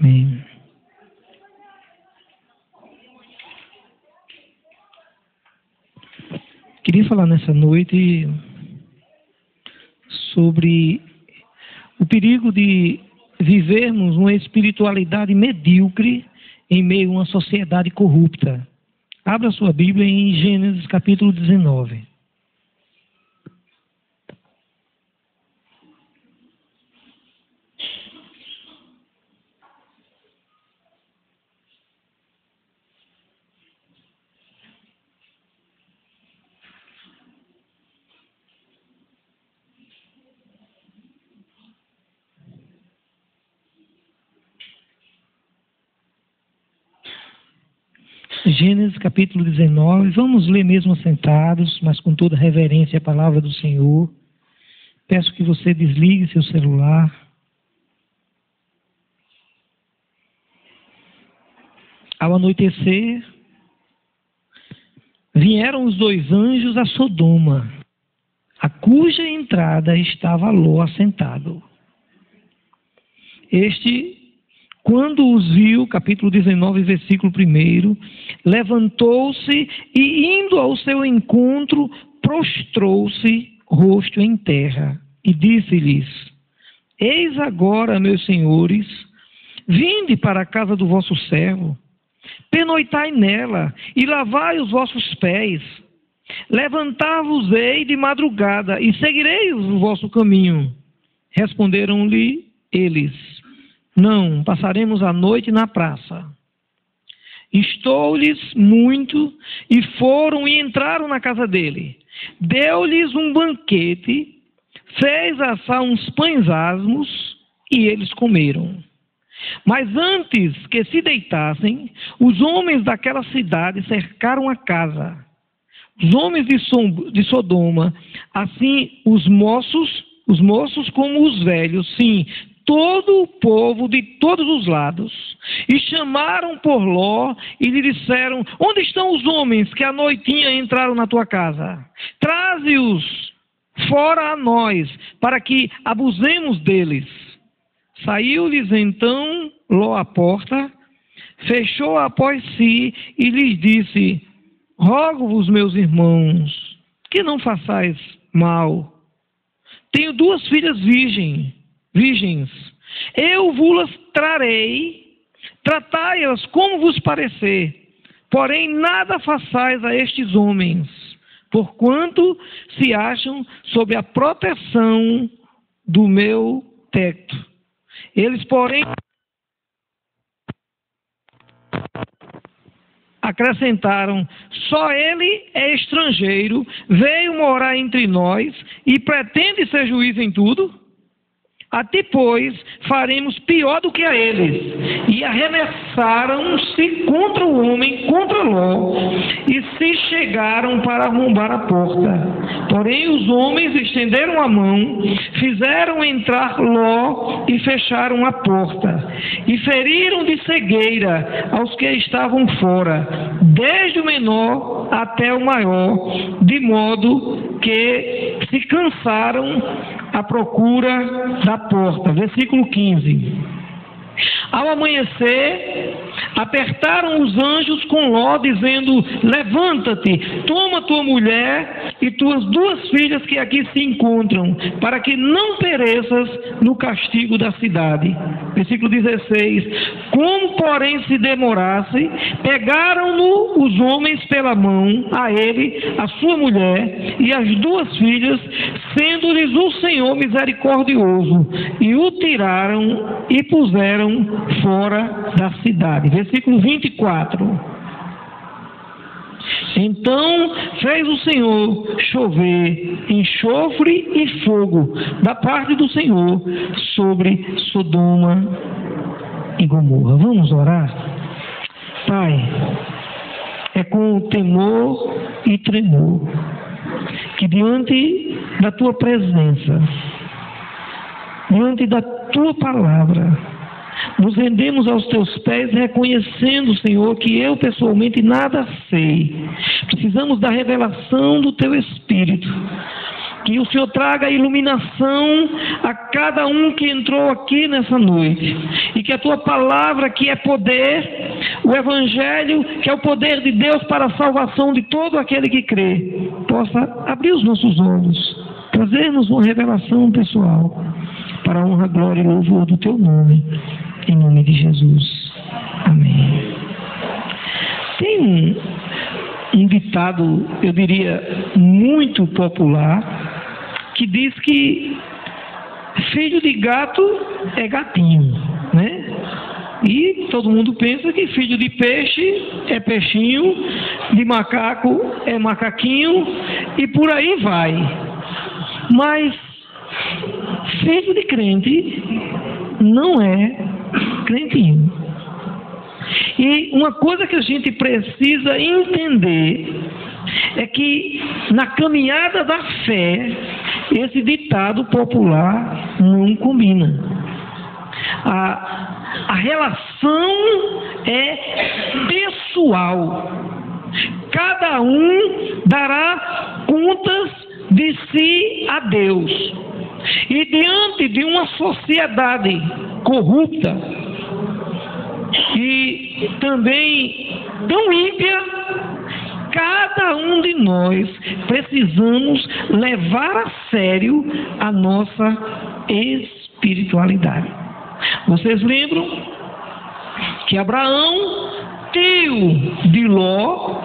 Amém. Queria falar nessa noite sobre o perigo de vivermos uma espiritualidade medíocre em meio a uma sociedade corrupta. Abra sua Bíblia em Gênesis capítulo 19. Gênesis capítulo 19, vamos ler mesmo sentados, mas com toda reverência a palavra do Senhor. Peço que você desligue seu celular. Ao anoitecer, vieram os dois anjos a Sodoma, a cuja entrada estava Ló assentado. Quando os viu, capítulo 19, versículo 1, levantou-se e, indo ao seu encontro, prostrou-se, rosto em terra, e disse-lhes: Eis agora, meus senhores, vinde para a casa do vosso servo, pernoitai nela e lavai os vossos pés. Levantar-vos-ei de madrugada e seguirei o vosso caminho. Responderam-lhe eles: Não, passaremos a noite na praça. Instou-lhes muito e foram e entraram na casa dele. Deu-lhes um banquete, fez assar uns pães asmos e eles comeram. Mas antes que se deitassem, os homens daquela cidade cercaram a casa. Os homens de Sodoma, assim os moços como os velhos, sim, todo o povo de todos os lados, e chamaram por Ló e lhe disseram: Onde estão os homens que à noitinha entraram na tua casa? Traze-os fora a nós, para que abusemos deles. Saiu-lhes então Ló à porta, fechou-a após si e lhes disse: Rogo-vos, meus irmãos, que não façais mal. Tenho 2 filhas virgens. Eu vos-las trarei, tratai-as como vos parecer. Porém, nada façais a estes homens, porquanto se acham sob a proteção do meu teto. Eles, porém, acrescentaram: Só ele é estrangeiro, veio morar entre nós e pretende ser juiz em tudo? A ti, pois, faremos pior do que a eles. E arremessaram-se contra o homem, contra Ló, e se chegaram para arrombar a porta. Porém, os homens estenderam a mão, fizeram entrar Ló e fecharam a porta. E feriram de cegueira aos que estavam fora, desde o menor até o maior, de modo que se cansaram à procura da porta. Versículo 15. Ao amanhecer, apertaram os anjos com Ló, dizendo: Levanta-te, toma tua mulher e tuas 2 filhas que aqui se encontram, para que não pereças no castigo da cidade. Versículo 16. Como, porém, se demorasse, pegaram-no os homens pela mão, a ele, a sua mulher e as 2 filhas, sendo-lhes o Senhor misericordioso, e o tiraram e puseram fora da cidade. Versículo 24. Então fez o Senhor chover enxofre e fogo da parte do Senhor sobre Sodoma e Gomorra. Vamos orar? Pai, é com temor e tremor que diante da tua presença, diante da tua palavra, nos rendemos aos teus pés, reconhecendo, Senhor, que eu pessoalmente nada sei. Precisamos da revelação do teu Espírito. Que o Senhor traga iluminação a cada um que entrou aqui nessa noite. E que a Tua palavra, que é poder, o Evangelho, que é o poder de Deus para a salvação de todo aquele que crê, possa abrir os nossos olhos, trazer-nos uma revelação pessoal, para a honra, glória e louvor do Teu nome. Em nome de Jesus. Amém. Tem um ditado, eu diria, muito popular, que diz que filho de gato é gatinho, né? E todo mundo pensa que filho de peixe é peixinho, de macaco é macaquinho, e por aí vai. Mas filho de crente não é crentinho. E uma coisa que a gente precisa entender é que na caminhada da fé, esse ditado popular não combina. A relação é pessoal. Cada um dará contas de si a Deus. E diante de uma sociedade corrupta e também tão ímpia, cada um de nós precisamos levar a sério a nossa espiritualidade. Vocês lembram que Abraão, tio de Ló,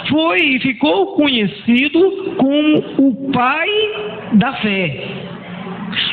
foi e ficou conhecido como o pai da fé.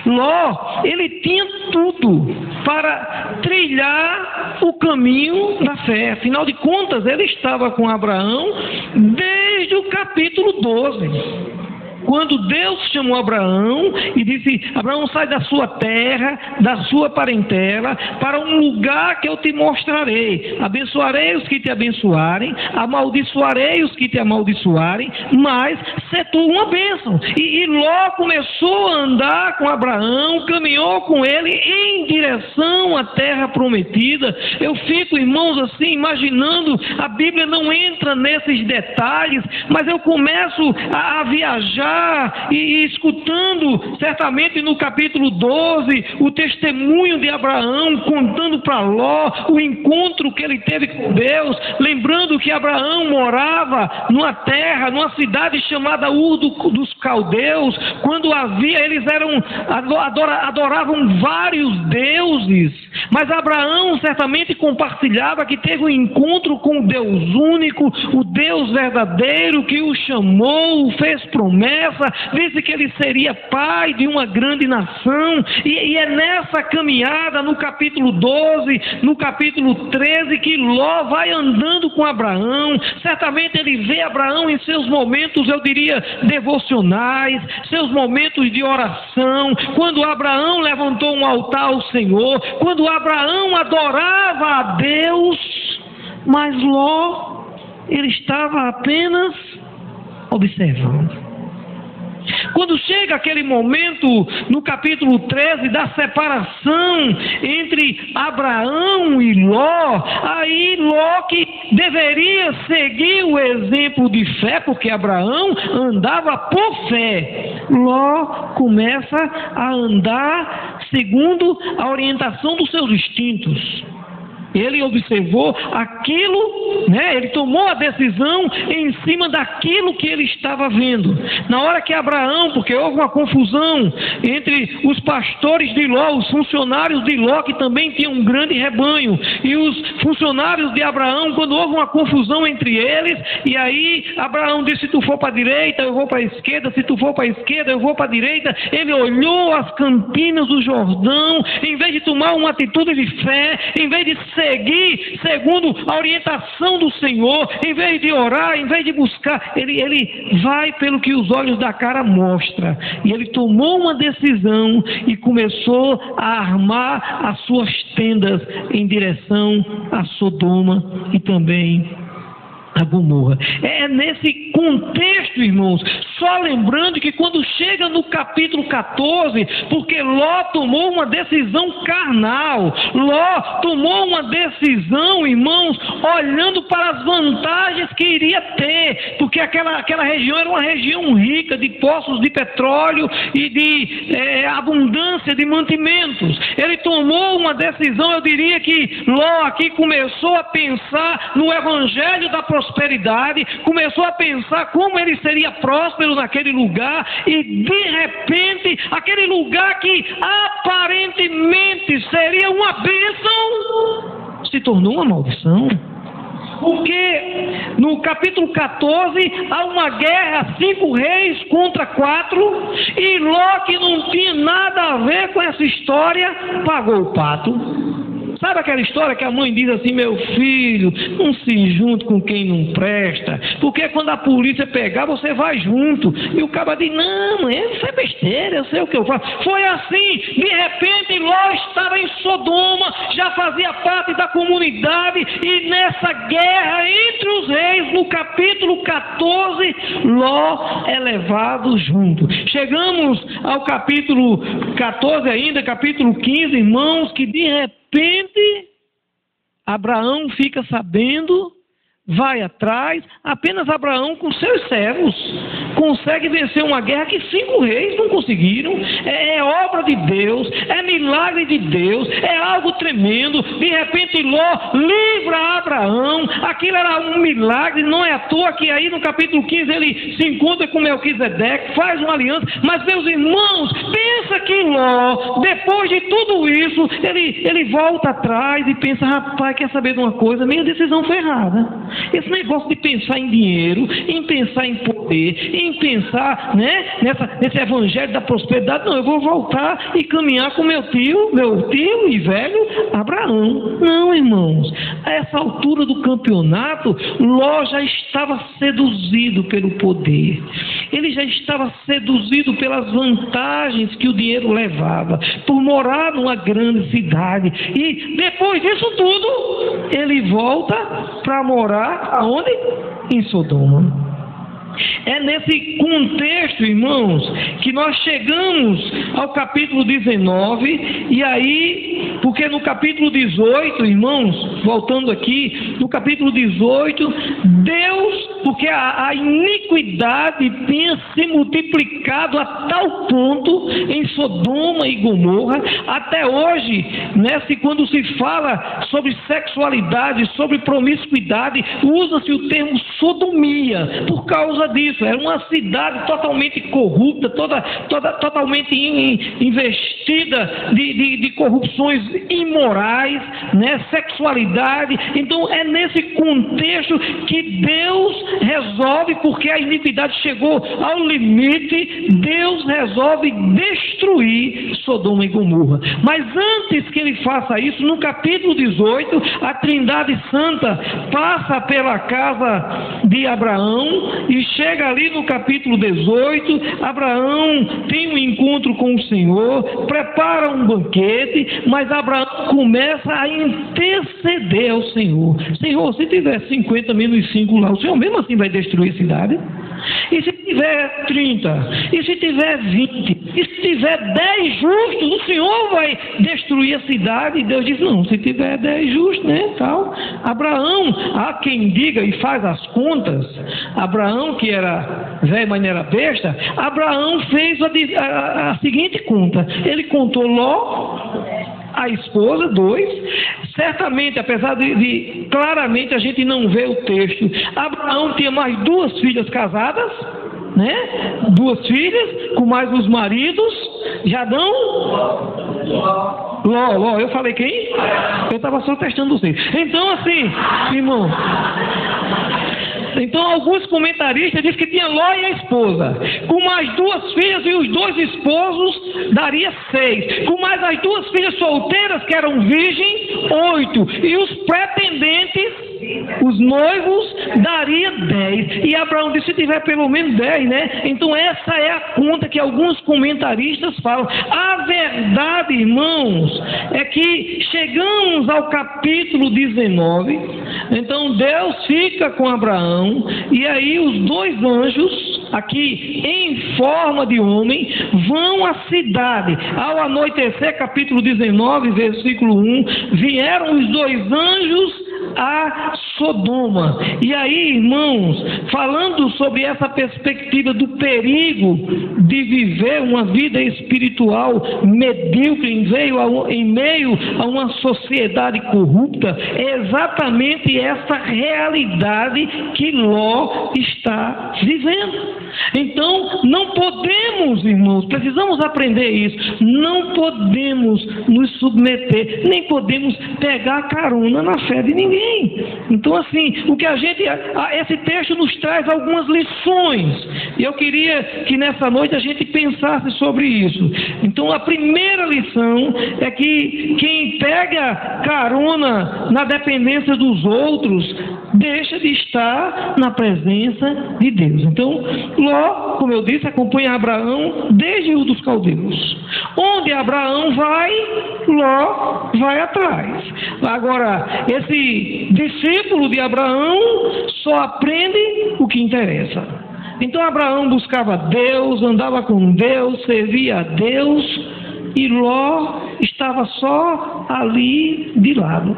Ló, ele tinha tudo para trilhar o caminho da fé. Afinal de contas, ele estava com Abraão desde o capítulo 12. Quando Deus chamou Abraão e disse: Abraão, sai da sua terra, da sua parentela, para um lugar que eu te mostrarei. Abençoarei os que te abençoarem, amaldiçoarei os que te amaldiçoarem, mas sê tu uma bênção. E Ló começou a andar com Abraão, caminhou com ele em direção à terra prometida. Eu fico, irmãos, assim, imaginando, a Bíblia não entra nesses detalhes, mas eu começo a viajar e escutando certamente no capítulo 12 o testemunho de Abraão contando para Ló o encontro que ele teve com Deus, lembrando que Abraão morava numa terra, numa cidade chamada Ur dos Caldeus, quando eles adoravam vários deuses, mas Abraão certamente compartilhava que teve um encontro com o Deus único, o Deus verdadeiro, que o chamou, fez promessa, disse que ele seria pai de uma grande nação, e é nessa caminhada, no capítulo 12, no capítulo 13, que Ló vai andando com Abraão. Certamente ele vê Abraão em seus momentos, eu diria, devocionais, seus momentos de oração, quando Abraão levantou um altar ao Senhor, quando Abraão adorava a Deus, mas Ló, ele estava apenas observando. Quando chega aquele momento no capítulo 13 da separação entre Abraão e Ló, aí Ló, que deveria seguir o exemplo de fé, porque Abraão andava por fé, Ló começa a andar segundo a orientação dos seus instintos. Ele observou aquilo, ele tomou a decisão em cima daquilo que ele estava vendo. Na hora que Abraão, porque houve uma confusão entre os pastores de Ló, os funcionários de Ló, que também tinham um grande rebanho, e os funcionários de Abraão, quando houve uma confusão entre eles, e aí Abraão disse: se tu for para a direita, eu vou para a esquerda, se tu for para a esquerda, eu vou para a direita. Ele olhou as campinas do Jordão, em vez de tomar uma atitude de fé, em vez de seguir segundo a orientação do Senhor, em vez de orar, em vez de buscar, ele vai pelo que os olhos da cara mostram. E ele tomou uma decisão e começou a armar as suas tendas em direção a Sodoma e também a Gomorra. É nesse contexto, irmãos, só lembrando que quando chega no capítulo 14, porque Ló tomou uma decisão carnal, Ló tomou uma decisão, irmãos, olhando para as vantagens que iria ter, porque aquela região era uma região rica de poços de petróleo e de abundância de mantimentos. Ele tomou uma decisão, eu diria que Ló aqui começou a pensar no evangelho da prosperidade, começou a pensar como ele seria próspero naquele lugar, e de repente aquele lugar que aparentemente seria uma bênção se tornou uma maldição. Porque no capítulo 14 há uma guerra, 5 reis contra 4, e Ló, que não tinha nada a ver com essa história, pagou o pato. Sabe aquela história que a mãe diz assim: meu filho, não se junte com quem não presta, porque quando a polícia pegar, você vai junto. E o cara diz: não, mãe, isso é besteira, eu sei o que eu faço. Foi assim, de repente Ló estava em Sodoma, já fazia parte da comunidade, e nessa guerra entre os reis, no capítulo 14, Ló é levado junto. Chegamos ao capítulo 14 ainda, capítulo 15, irmãos, que de repente Abraão fica sabendo, vai atrás. Apenas Abraão com seus servos consegue vencer uma guerra que 5 reis não conseguiram. É obra de Deus, é milagre de Deus, é algo tremendo. De repente Ló livra Abraão. Aquilo era um milagre, não é à toa que aí no capítulo 15 ele se encontra com Melquisedeque, faz uma aliança. Mas meus irmãos, pensa que Ló, depois de tudo isso, ele volta atrás e pensa: rapaz, quer saber de uma coisa? Minha decisão foi errada. Esse negócio de pensar em dinheiro, em pensar em poder, em pensar, né, nesse evangelho da prosperidade, não, eu vou voltar e caminhar com meu tio e velho Abraão. Não, irmãos, a essa altura do campeonato, Ló já estava seduzido pelo poder, ele já estava seduzido pelas vantagens que o dinheiro levava, por morar numa grande cidade, e depois disso tudo, ele volta para morar aonde? Em Sodoma. É nesse contexto, irmãos, que nós chegamos ao capítulo 19, e aí, porque no capítulo 18, irmãos, voltando aqui, no capítulo 18, Deus, porque a iniquidade tinha se multiplicado a tal ponto em Sodoma e Gomorra, até hoje, né, quando se fala sobre sexualidade, sobre promiscuidade, usa-se o termo sodomia, por causa disso. Era uma cidade totalmente corrupta, totalmente investida de corrupções imorais, né, sexualidade. Então é nesse contexto que Deus resolve, porque a iniquidade chegou ao limite, Deus resolve destruir Sodoma e Gomorra. Mas antes que ele faça isso, no capítulo 18, a Trindade Santa passa pela casa de Abraão e chega ali no capítulo 18. Abraão tem um encontro com o Senhor, prepara um banquete, mas Abraão começa a interceder ao Senhor: Senhor, se tiver 50 menos 5 lá, o Senhor mesmo assim vai destruir a cidade? E se tiver 30? E se tiver 20? E se tiver 10 justos, o Senhor vai destruir a cidade? E Deus diz: não, se tiver 10 justos, né, tal. Abraão, há quem diga e faz as contas, Abraão, que era velho, mas não era besta, Abraão fez a seguinte conta: ele contou Ló, a esposa, 2. Certamente, apesar de claramente a gente não vê o texto, Abraão tinha mais 2 filhas casadas, né? 2 filhas, com mais os maridos. Já dão? Ló, eu falei quem? Eu estava só testando vocês. Então, assim, irmão, então alguns comentaristas dizem que tinha Ló e a esposa, com mais 2 filhas e os 2 esposos, daria 6, com mais as 2 filhas solteiras, que eram virgens, 8, e os pretendentes, os noivos, daria 10. E Abraão disse: se tiver pelo menos 10, né? Então essa é a conta que alguns comentaristas falam. A verdade, irmãos, é que chegamos ao capítulo 19, Então Deus fica com Abraão, e aí os dois anjos, aqui em forma de homem, vão à cidade. Ao anoitecer, capítulo 19, versículo 1, vieram os dois anjos a Sodoma. E aí, irmãos, falando sobre essa perspectiva do perigo de viver uma vida espiritual medíocre em meio a uma sociedade corrupta, é exatamente essa realidade que Ló está vivendo. Então, não podemos, irmãos, precisamos aprender isso, não podemos nos submeter, nem podemos pegar carona na fé de ninguém. Então, assim, esse texto nos traz algumas lições, e eu queria que nessa noite a gente pensasse sobre isso. Então, a primeira lição é que quem pega carona na dependência dos outros, deixa de estar na presença de Deus. Então, Ló, como eu disse, acompanha Abraão desde Ur dos Caldeus. Onde Abraão vai, Ló vai atrás. Agora, esse discípulo de Abraão só aprende o que interessa. Então Abraão buscava Deus, andava com Deus, servia a Deus, e Ló estava só ali de lado.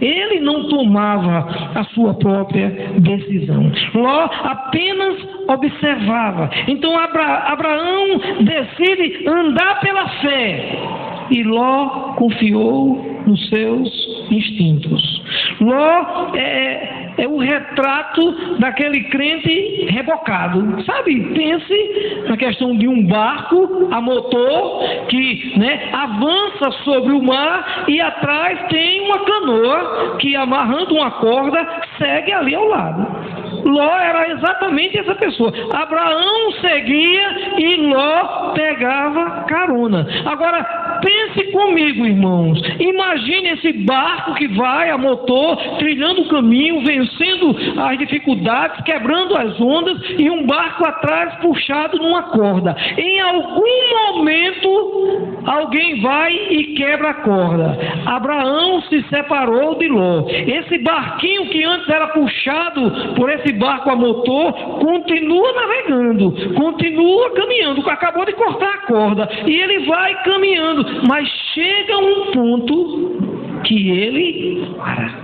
Ele não tomava a sua própria decisão. Ló apenas observava. Então Abraão decide andar pela fé, e Ló confiou nos seus instintos. Ló é o retrato daquele crente rebocado. Sabe, pense na questão de um barco a motor que avança sobre o mar, e atrás tem uma canoa que, amarrando uma corda, segue ali ao lado. Ló era exatamente essa pessoa. Abraão seguia e Ló pegava carona. Agora, pense comigo, irmãos. Imagine esse barco que vai a motor, trilhando o caminho, vencendo as dificuldades, quebrando as ondas, e um barco atrás puxado numa corda. Em algum momento, alguém vai e quebra a corda. Abraão se separou de Ló. Esse barquinho que antes era puxado por esse barco a motor, continua navegando, continua caminhando, acabou de cortar a corda, e ele vai caminhando, mas chega um ponto que ele para.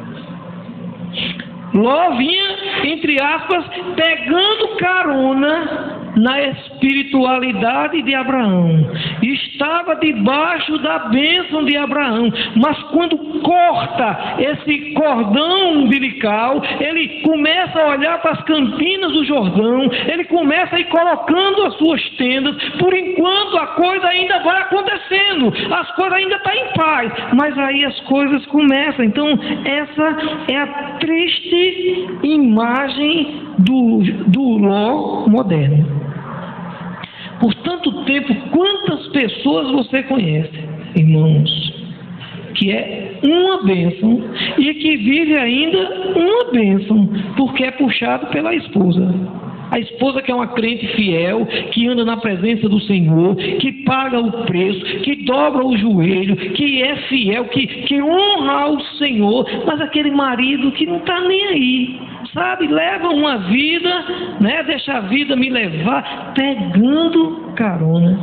Ló vinha, entre aspas, pegando carona na espiritualidade de Abraão, estava debaixo da bênção de Abraão, mas quando corta esse cordão umbilical, ele começa a olhar para as campinas do Jordão, ele começa a ir colocando as suas tendas. Por enquanto a coisa ainda vai acontecendo, as coisas ainda estão em paz, mas aí as coisas começam. Então essa é a triste imagem do Ló moderno. Por tanto tempo, quantas pessoas você conhece, irmãos, que é uma bênção e que vive ainda uma bênção, porque é puxado pela esposa. A esposa que é uma crente fiel, que anda na presença do Senhor, que paga o preço, que dobra o joelho, que é fiel, que honra ao Senhor, mas aquele marido que não está nem aí, sabe, leva uma vida, deixa a vida me levar, pegando carona.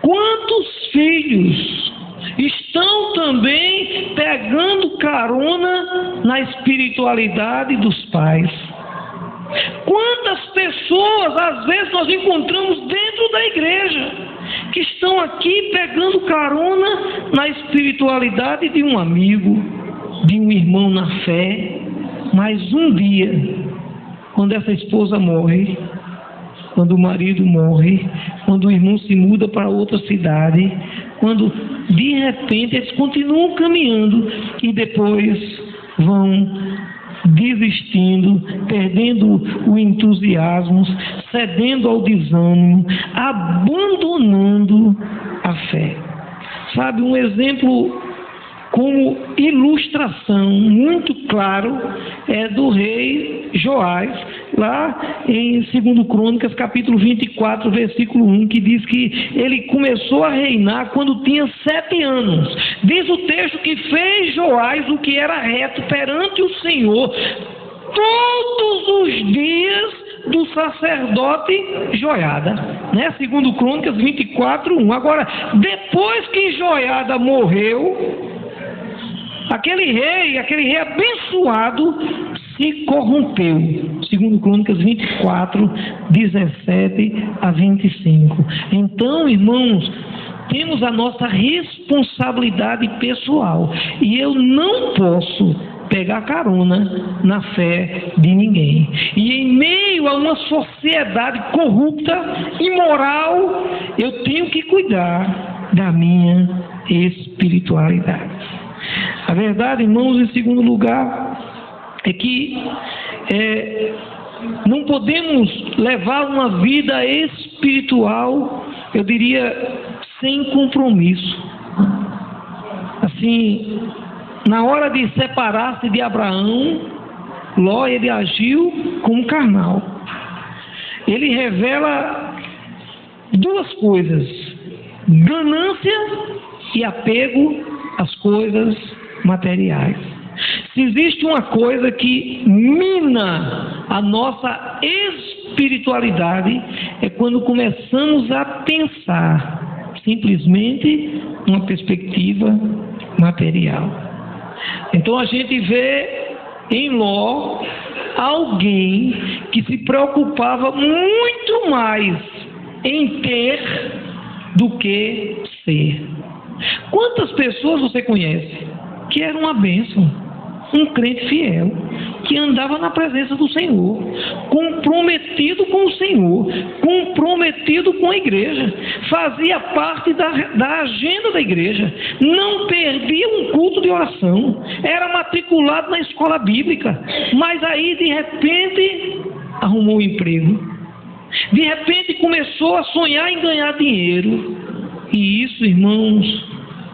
Quantos filhos estão também pegando carona na espiritualidade dos pais? Quantas pessoas, às vezes, nós encontramos dentro da igreja, que estão aqui pegando carona na espiritualidade de um amigo, de um irmão na fé, mas um dia, quando essa esposa morre, quando o marido morre, quando o irmão se muda para outra cidade, quando de repente eles continuam caminhando e depois vão desistindo, perdendo o entusiasmo, cedendo ao desânimo, abandonando a fé. Sabe, um exemplo como ilustração muito claro é do rei Joás, lá em 2 Crônicas, capítulo 24, versículo 1, que diz que ele começou a reinar quando tinha 7 anos. Diz o texto que fez Joás o que era reto perante o Senhor todos os dias do sacerdote Joiada, né? 2 Crônicas 24, 1. Agora, depois que Joiada morreu, aquele rei abençoado se corrompeu. 2 Crônicas 24, 17 a 25. Então, irmãos, temos a nossa responsabilidade pessoal. E eu não posso pegar carona na fé de ninguém. E em meio a uma sociedade corrupta, imoral, eu tenho que cuidar da minha espiritualidade. A verdade, irmãos, em segundo lugar, é que não podemos levar uma vida espiritual, eu diria, sem compromisso. Assim, na hora de separar-se de Abraão, Ló, ele agiu como carnal. Ele revela duas coisas: ganância e apego às coisas materiais. Se existe uma coisa que mina a nossa espiritualidade, é quando começamos a pensar simplesmente uma perspectiva material. Então a gente vê em Ló alguém que se preocupava muito mais em ter do que ser. Quantas pessoas você conhece que eram uma bênção? Um crente fiel, que andava na presença do Senhor, comprometido com o Senhor, comprometido com a igreja, fazia parte da agenda da igreja, não perdia um culto de oração, era matriculado na escola bíblica, mas aí de repente arrumou um emprego, de repente começou a sonhar em ganhar dinheiro, e isso, irmãos,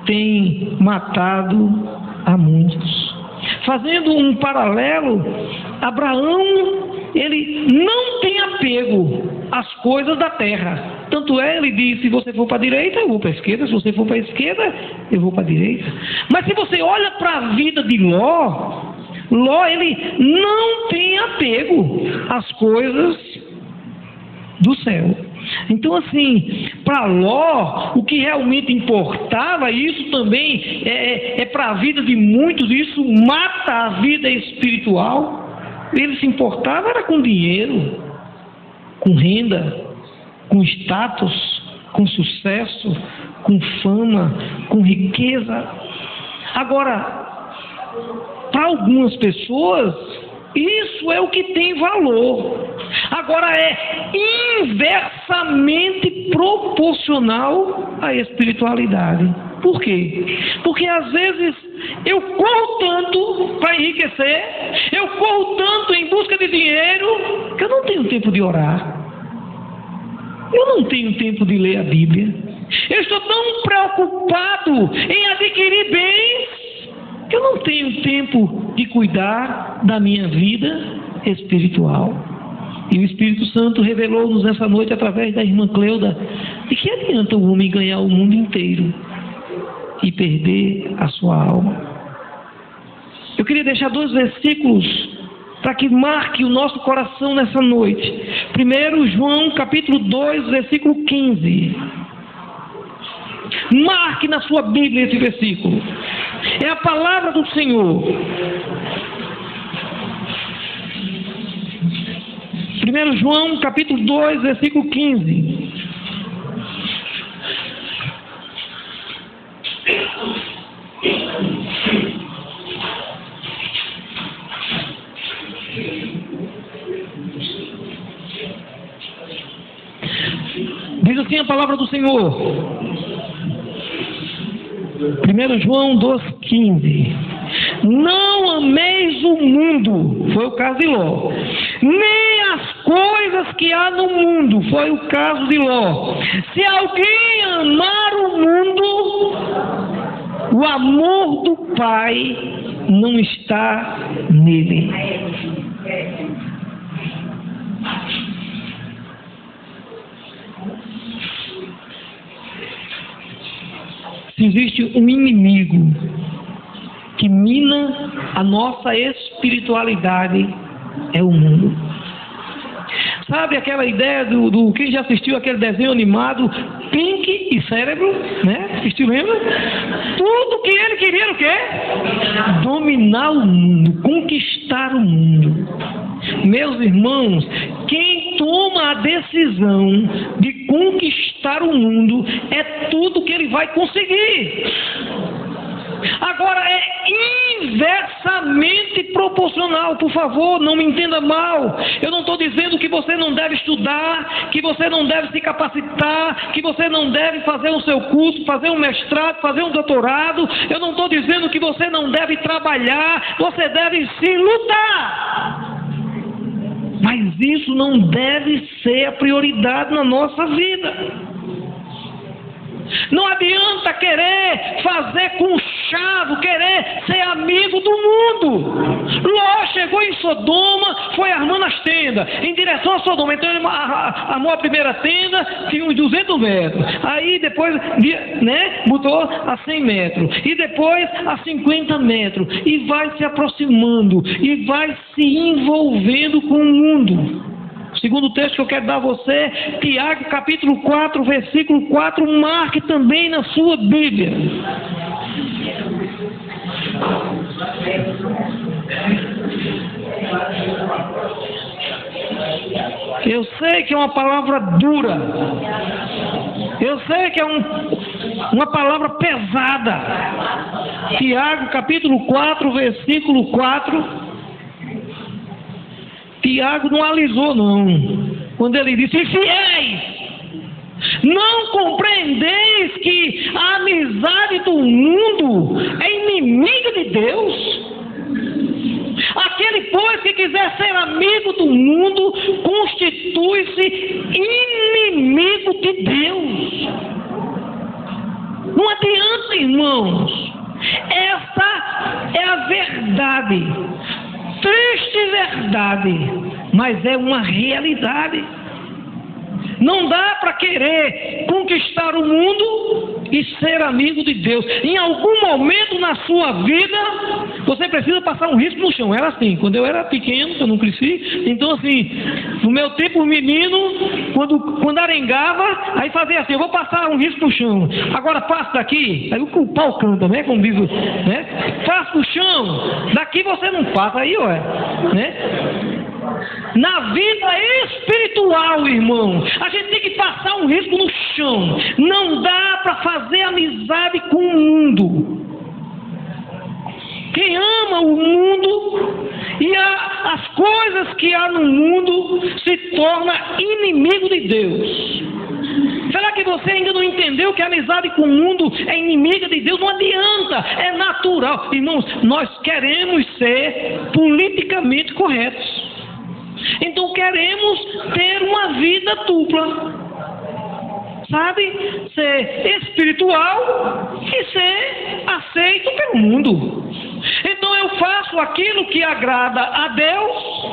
tem matado a muitos. Fazendo um paralelo, Abraão, ele não tem apego às coisas da terra. Tanto é, ele diz: se você for para a direita, eu vou para a esquerda; se você for para a esquerda, eu vou para a direita. Mas se você olha para a vida de Ló, ele não tem apego às coisas do céu. Então, assim, para Ló, o que realmente importava, isso também é para a vida de muitos, isso mata a vida espiritual. Ele se importava era com dinheiro, com renda, com status, com sucesso, com fama, com riqueza. Agora, para algumas pessoas, isso é o que tem valor. Agora é inversamente proporcional à espiritualidade. Por quê? Porque às vezes eu corro tanto para enriquecer, eu corro tanto em busca de dinheiro, que eu não tenho tempo de orar. Eu não tenho tempo de ler a Bíblia. Eu estou tão preocupado em adquirir bens, que eu não tenho tempo de cuidar da minha vida espiritual. E o Espírito Santo revelou-nos essa noite, através da irmã Cleuda, de que adianta o homem ganhar o mundo inteiro e perder a sua alma. Eu queria deixar 2 versículos para que marque o nosso coração nessa noite. Primeiro, João capítulo 2, versículo 15. Marque na sua Bíblia esse versículo. É a palavra do Senhor. 1 João capítulo 2, versículo 15. Diz assim a palavra do Senhor. 1 João 2,15. Não ameis o mundo, foi o caso de Ló, nem as coisas que há no mundo, foi o caso de Ló. Se alguém amar o mundo, o amor do Pai não está nele. Se existe um inimigo que mina a nossa espiritualidade, é o mundo. Sabe aquela ideia do quem já assistiu aquele desenho animado Pink e Cérebro, né? Assistiu, lembra? Tudo que ele queria era o quê? Dominar o mundo, conquistar o mundo. Meus irmãos, quem toma a decisão de conquistar o mundo é tudo que ele vai conseguir. Agora é inversamente proporcional. Por favor, não me entenda mal. Eu não estou dizendo que você não deve estudar, que você não deve se capacitar, que você não deve fazer o seu curso, fazer um mestrado, fazer um doutorado. Eu não estou dizendo que você não deve trabalhar. Você deve sim lutar. Mas isso não deve ser a prioridade na nossa vida. Não adianta querer fazer conchavo, querer ser amigo do mundo. Ló chegou em Sodoma, foi armando as tendas em direção a Sodoma. Então ele armou a primeira tenda, tinha uns 200 metros. Aí depois, né, botou a 100 metros. E depois a 50 metros. E vai se aproximando. E vai se envolvendo com o mundo. Segundo texto que eu quero dar a você, Tiago capítulo 4, versículo 4, marque também na sua Bíblia. Eu sei que é uma palavra dura. Eu sei que é uma palavra pesada. Tiago capítulo 4, versículo 4. Tiago não alisou, não. Quando ele disse: infiéis, não compreendeis que a amizade do mundo é inimiga de Deus? Aquele, pois, que quiser ser amigo do mundo, constitui-se inimigo de Deus. Não adianta, irmãos. Essa é a verdade. Triste verdade, mas é uma realidade. Não dá para querer conquistar o mundo e ser amigo de Deus. Em algum momento na sua vida, você precisa passar um risco no chão. Era assim, quando eu era pequeno, eu não cresci. Então assim, no meu tempo menino, quando arengava, aí fazia assim: eu vou passar um risco no chão. Agora passo daqui, aí o pau canta, né? Como diz o, né? Passo no chão, daqui você não passa, aí ó, né? Na vida espiritual, irmão, a gente tem que passar um risco no chão. Não dá para fazer amizade com o mundo. Quem ama o mundo e as coisas que há no mundo se torna inimigo de Deus. Será que você ainda não entendeu que a amizade com o mundo é inimiga de Deus? Não adianta, é natural. Irmãos, nós queremos ser politicamente corretos. Então queremos ter uma vida dupla, sabe? Ser espiritual e ser aceito pelo mundo. Então eu faço aquilo que agrada a Deus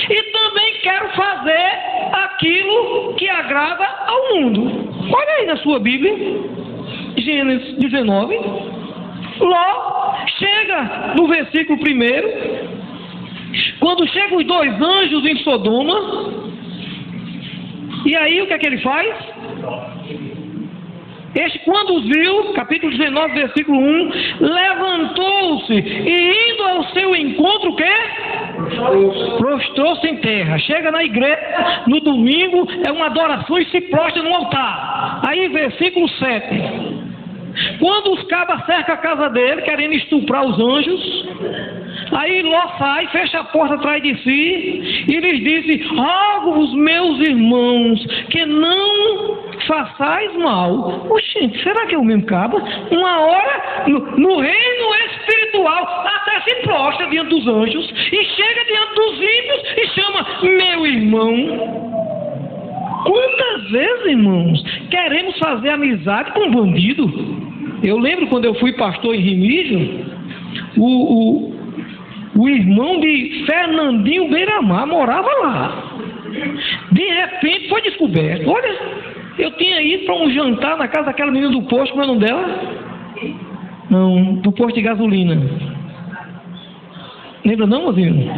e também quero fazer aquilo que agrada ao mundo. Olha aí na sua Bíblia, Gênesis 19. Ló chega no versículo 1. Quando chegam os 2 anjos em Sodoma, e aí o que é que ele faz? Quando os viu, capítulo 19, versículo 1, levantou-se e indo ao seu encontro, o quê? Prostrou-se em terra. Chega na igreja, no domingo, é uma adoração e se prostra no altar. Aí, versículo 7. Quando os cabas cercam a casa dele, querendo estuprar os anjos, aí Ló sai, fecha a porta atrás de si e lhes disse: rogo-vos, meus irmãos, que não façais mal. Oxente, será que é o mesmo caba? Uma hora, no reino espiritual, até se prostra diante dos anjos e chega diante dos ímpios e chama meu irmão. Quantas vezes, irmãos, queremos fazer amizade com um bandido? Eu lembro quando eu fui pastor em Remígio, o irmão de Fernandinho Beiramar morava lá. De repente foi descoberto. Olha, eu tinha ido para um jantar na casa daquela menina do posto, como é o nome dela? Não, do posto de gasolina. Lembra não, mozinho?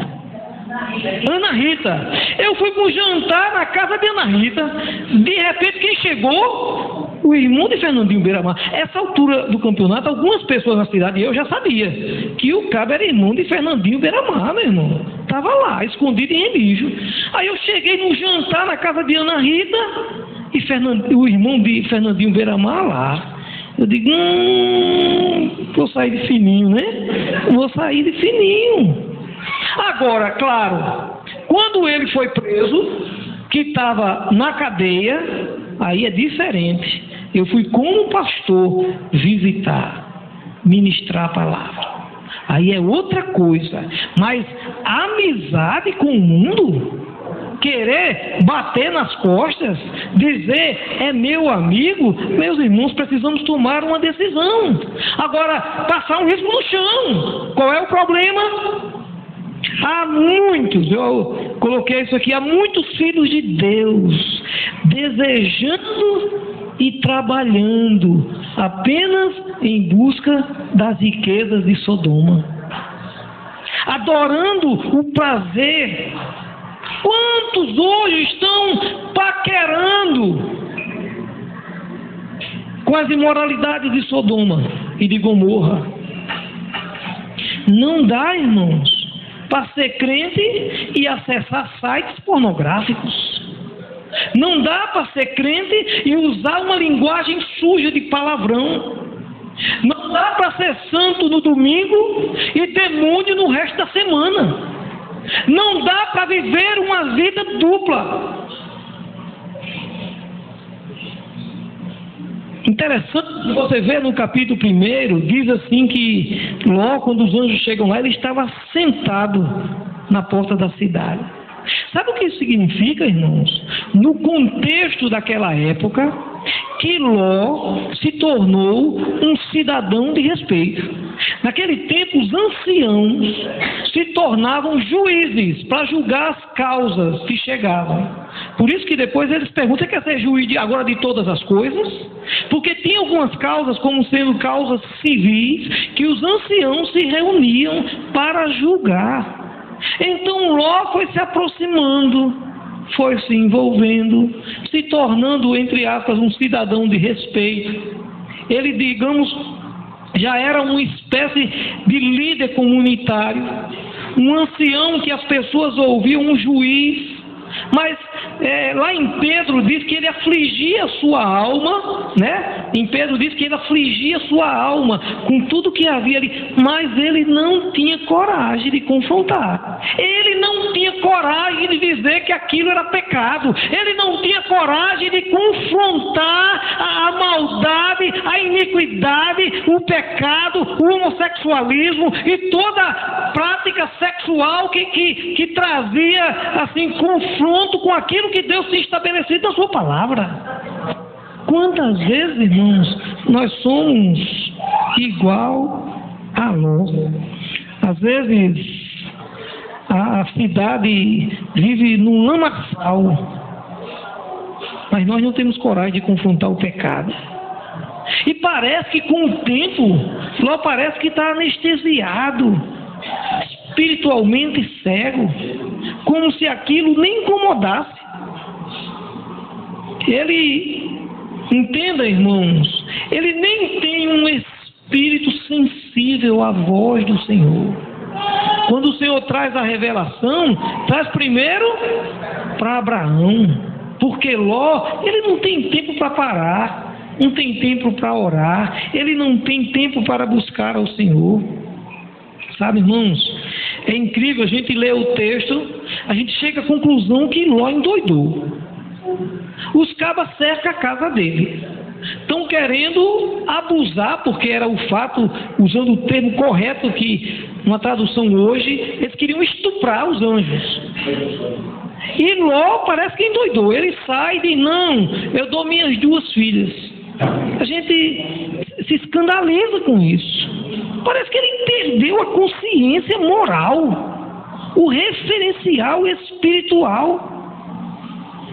Ana Rita. Eu fui para um jantar na casa de Ana Rita. De repente quem chegou? O irmão de Fernandinho Beiramar. Essa altura do campeonato, algumas pessoas na cidade, e eu já sabia, que o cabo era irmão de Fernandinho Beiramar, meu irmão. Estava lá, escondido em Remígio. Aí eu cheguei num jantar na casa de Ana Rita, e o irmão de Fernandinho Beiramar lá. Eu digo, vou sair de fininho, né? Vou sair de fininho. Agora, claro, quando ele foi preso, que estava na cadeia, aí é diferente. Eu fui como pastor visitar, ministrar a palavra. Aí é outra coisa. Mas amizade com o mundo, querer bater nas costas, dizer é meu amigo, meus irmãos, precisamos tomar uma decisão. Agora, passar um risco no chão. Qual é o problema? Há muitos, eu coloquei isso aqui, há muitos filhos de Deus desejando e trabalhando apenas em busca das riquezas de Sodoma, adorando o prazer. Quantos hoje estão paquerando com as imoralidades de Sodoma e de Gomorra? Não dá, irmãos, para ser crente e acessar sites pornográficos. Não dá para ser crente e usar uma linguagem suja de palavrão. Não dá para ser santo no domingo e demônio no resto da semana. Não dá para viver uma vida dupla. Interessante, você vê no capítulo 1, diz assim que logo quando os anjos chegam lá, ele estava sentado na porta da cidade. Sabe o que isso significa, irmãos? No contexto daquela época, que Ló se tornou um cidadão de respeito. Naquele tempo, os anciãos se tornavam juízes para julgar as causas que chegavam. Por isso que depois eles perguntam, quer ser juiz agora de todas as coisas? Porque tinha algumas causas, como sendo causas civis, que os anciãos se reuniam para julgar. Então Ló foi se aproximando, foi se envolvendo, se tornando, entre aspas, um cidadão de respeito. Ele, digamos, já era uma espécie de líder comunitário, um ancião que as pessoas ouviam, um juiz. Mas lá em Pedro diz que ele afligia a sua alma, né? Em Pedro diz que ele afligia a sua alma com tudo que havia ali, mas ele não tinha coragem de confrontar. Ele não tinha coragem de dizer que aquilo era pecado. Ele não tinha coragem de confrontar a maldade, a iniquidade, o pecado, o homossexualismo e toda prática sexual que trazia assim confronto com aquilo que Deus tem estabelecido na sua palavra. Quantas vezes, irmãos, nós somos igual a Ló? Às vezes a cidade vive num lamaçal, mas nós não temos coragem de confrontar o pecado. E parece que com o tempo, Ló parece que está anestesiado, espiritualmente cego, como se aquilo nem incomodasse. Ele, entenda, irmãos, ele nem tem um espírito sensível à voz do Senhor. Quando o Senhor traz a revelação, traz primeiro para Abraão, porque Ló, ele não tem tempo para parar, não tem tempo para orar, ele não tem tempo para buscar ao Senhor. Sabe, irmãos, é incrível, a gente lê o texto, a gente chega à conclusão que Ló endoidou. Os cabas cercam a casa dele, estão querendo abusar, porque era o fato, usando o termo correto que uma tradução hoje, eles queriam estuprar os anjos. E Ló parece que endoidou, ele sai e diz, não, eu dou minhas 2 filhas. A gente se escandaliza com isso. Parece que ele perdeu a consciência moral, o referencial espiritual.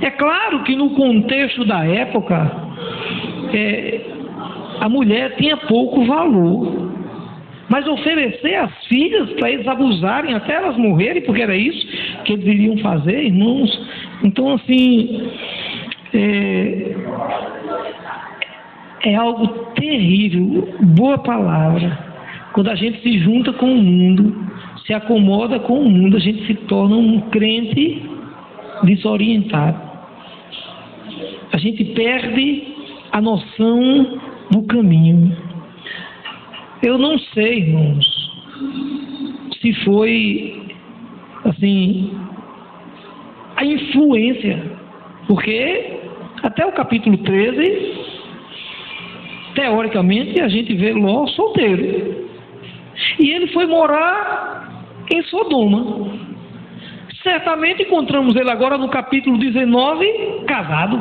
É claro que no contexto da época, a mulher tinha pouco valor. Mas oferecer as filhas para eles abusarem até elas morrerem, porque era isso que eles iriam fazer, irmãos. Então, assim, é algo terrível. Boa palavra. Quando a gente se junta com o mundo, se acomoda com o mundo, a gente se torna um crente desorientado. A gente perde a noção do caminho. Eu não sei, irmãos, se foi, assim, a influência, porque até o capítulo 13, teoricamente, a gente vê Ló solteiro. E ele foi morar em Sodoma. Certamente encontramos ele agora no capítulo 19, casado.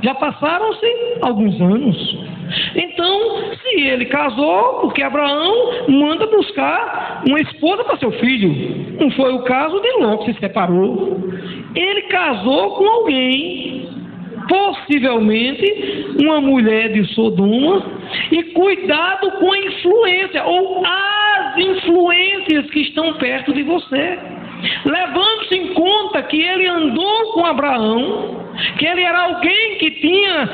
Já passaram-se alguns anos. Então, se ele casou, porque Abraão manda buscar uma esposa para seu filho. Não foi o caso de Ló, que se separou. Ele casou com alguém, possivelmente uma mulher de Sodoma, e cuidado com a influência, ou as influências que estão perto de você. Levando-se em conta que ele andou com Abraão, que ele era alguém que tinha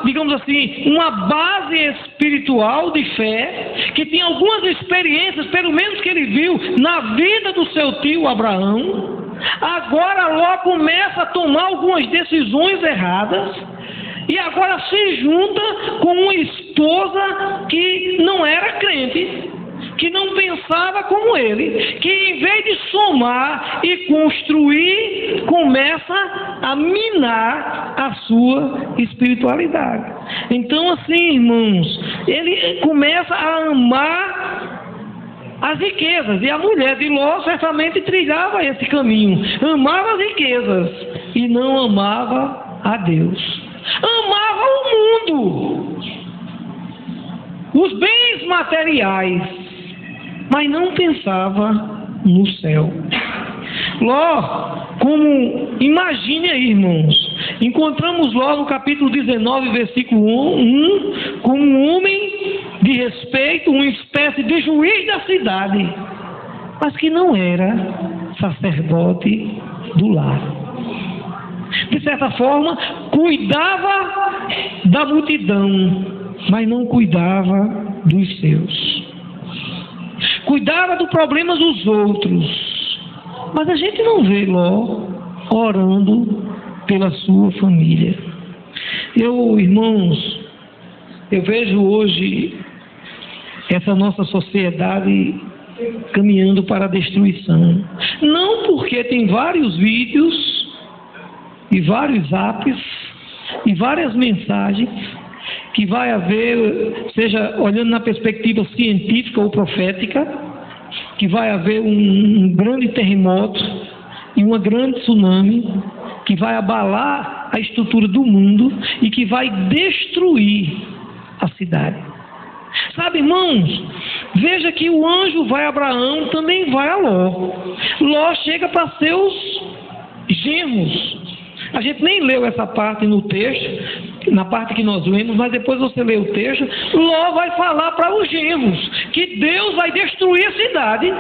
digamos assim, uma base espiritual de fé, que tinha algumas experiências, pelo menos que ele viu na vida do seu tio Abraão. Agora Ló começa a tomar algumas decisões erradas e agora se junta com uma esposa que não era crente, que não pensava como ele, que em vez de somar e construir, começa a minar a sua espiritualidade. Então, assim, irmãos, ele começa a amar as riquezas, e a mulher de Ló certamente trilhava esse caminho, amava as riquezas e não amava a Deus, amava o mundo, os bens materiais, mas não pensava no céu. Ló, imagine aí, irmãos, encontramos Ló no capítulo 19, versículo 1, como um homem de respeito, uma espécie de juiz da cidade, mas que não era sacerdote do lar. De certa forma, cuidava da multidão, mas não cuidava dos seus. Cuidava do problema dos outros, mas a gente não vê Ló orando pela sua família. Irmãos, eu vejo hoje essa nossa sociedade caminhando para a destruição. Não porque tem vários vídeos e vários apps e várias mensagens que vai haver, seja olhando na perspectiva científica ou profética, que vai haver um grande terremoto e uma grande tsunami que vai abalar a estrutura do mundo e que vai destruir a cidade. Sabe, irmãos, veja que o anjo vai a Abraão, também vai a Ló. Ló chega para seus genros. A gente nem leu essa parte no texto, na parte que nós lemos, mas depois você lê o texto. Ló vai falar para os genros que Deus vai destruir a cidade.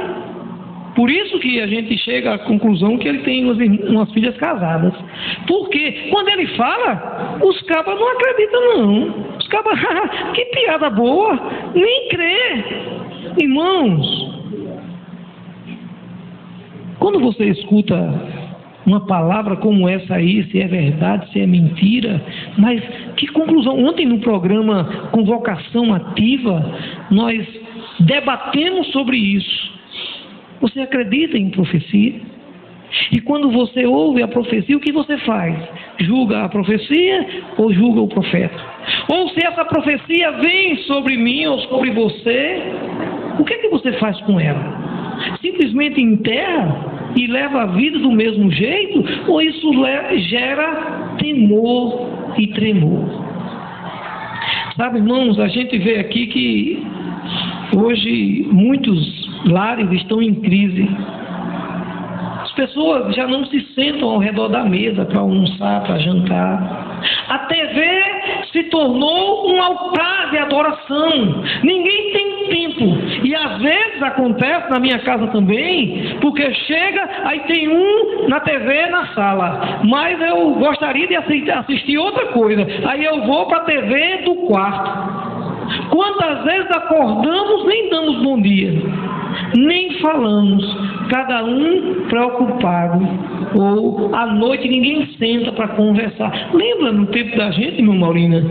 Por isso que a gente chega à conclusão que ele tem umas filhas casadas. Porque quando ele fala, os cabas não acreditam não. Os cabas, que piada boa, nem crê. Irmãos, quando você escuta uma palavra como essa aí, se é verdade, se é mentira, mas que conclusão? Ontem no programa Convocação Ativa, nós debatemos sobre isso. Você acredita em profecia? E quando você ouve a profecia, o que você faz? Julga a profecia ou julga o profeta? Ou se essa profecia vem sobre mim ou sobre você, o que é que você faz com ela? Simplesmente enterra e leva a vida do mesmo jeito? Ou isso gera temor e tremor? Sabe, irmãos, a gente vê aqui que hoje muitos lares estão em crise. As pessoas já não se sentam ao redor da mesa para almoçar, para jantar. A TV se tornou um altar de adoração. Ninguém tem tempo. E às vezes acontece na minha casa também, porque chega, aí tem um na TV na sala, mas eu gostaria de assistir outra coisa. Aí eu vou para a TV do quarto. Quantas vezes acordamos, nem damos bom dia, nem falamos, cada um preocupado, ou à noite ninguém senta para conversar. Lembra no tempo da gente, meu Maurina,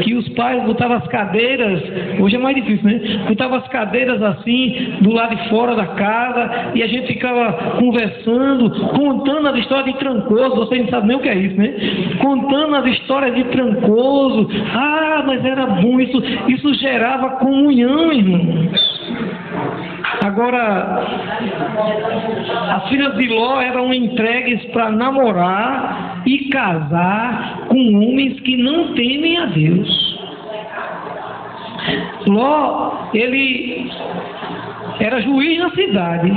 que os pais botavam as cadeiras, hoje é mais difícil, né? Botavam as cadeiras assim, do lado de fora da casa, e a gente ficava conversando, contando as histórias de Trancoso. Vocês não sabem nem o que é isso, né? Contando as histórias de Trancoso. Ah, mas era bom, isso gerava comunhão, irmãos. Agora, as filhas de Ló eram entregues para namorar e casar com homens que não temem a Deus. Ló, ele era juiz na cidade,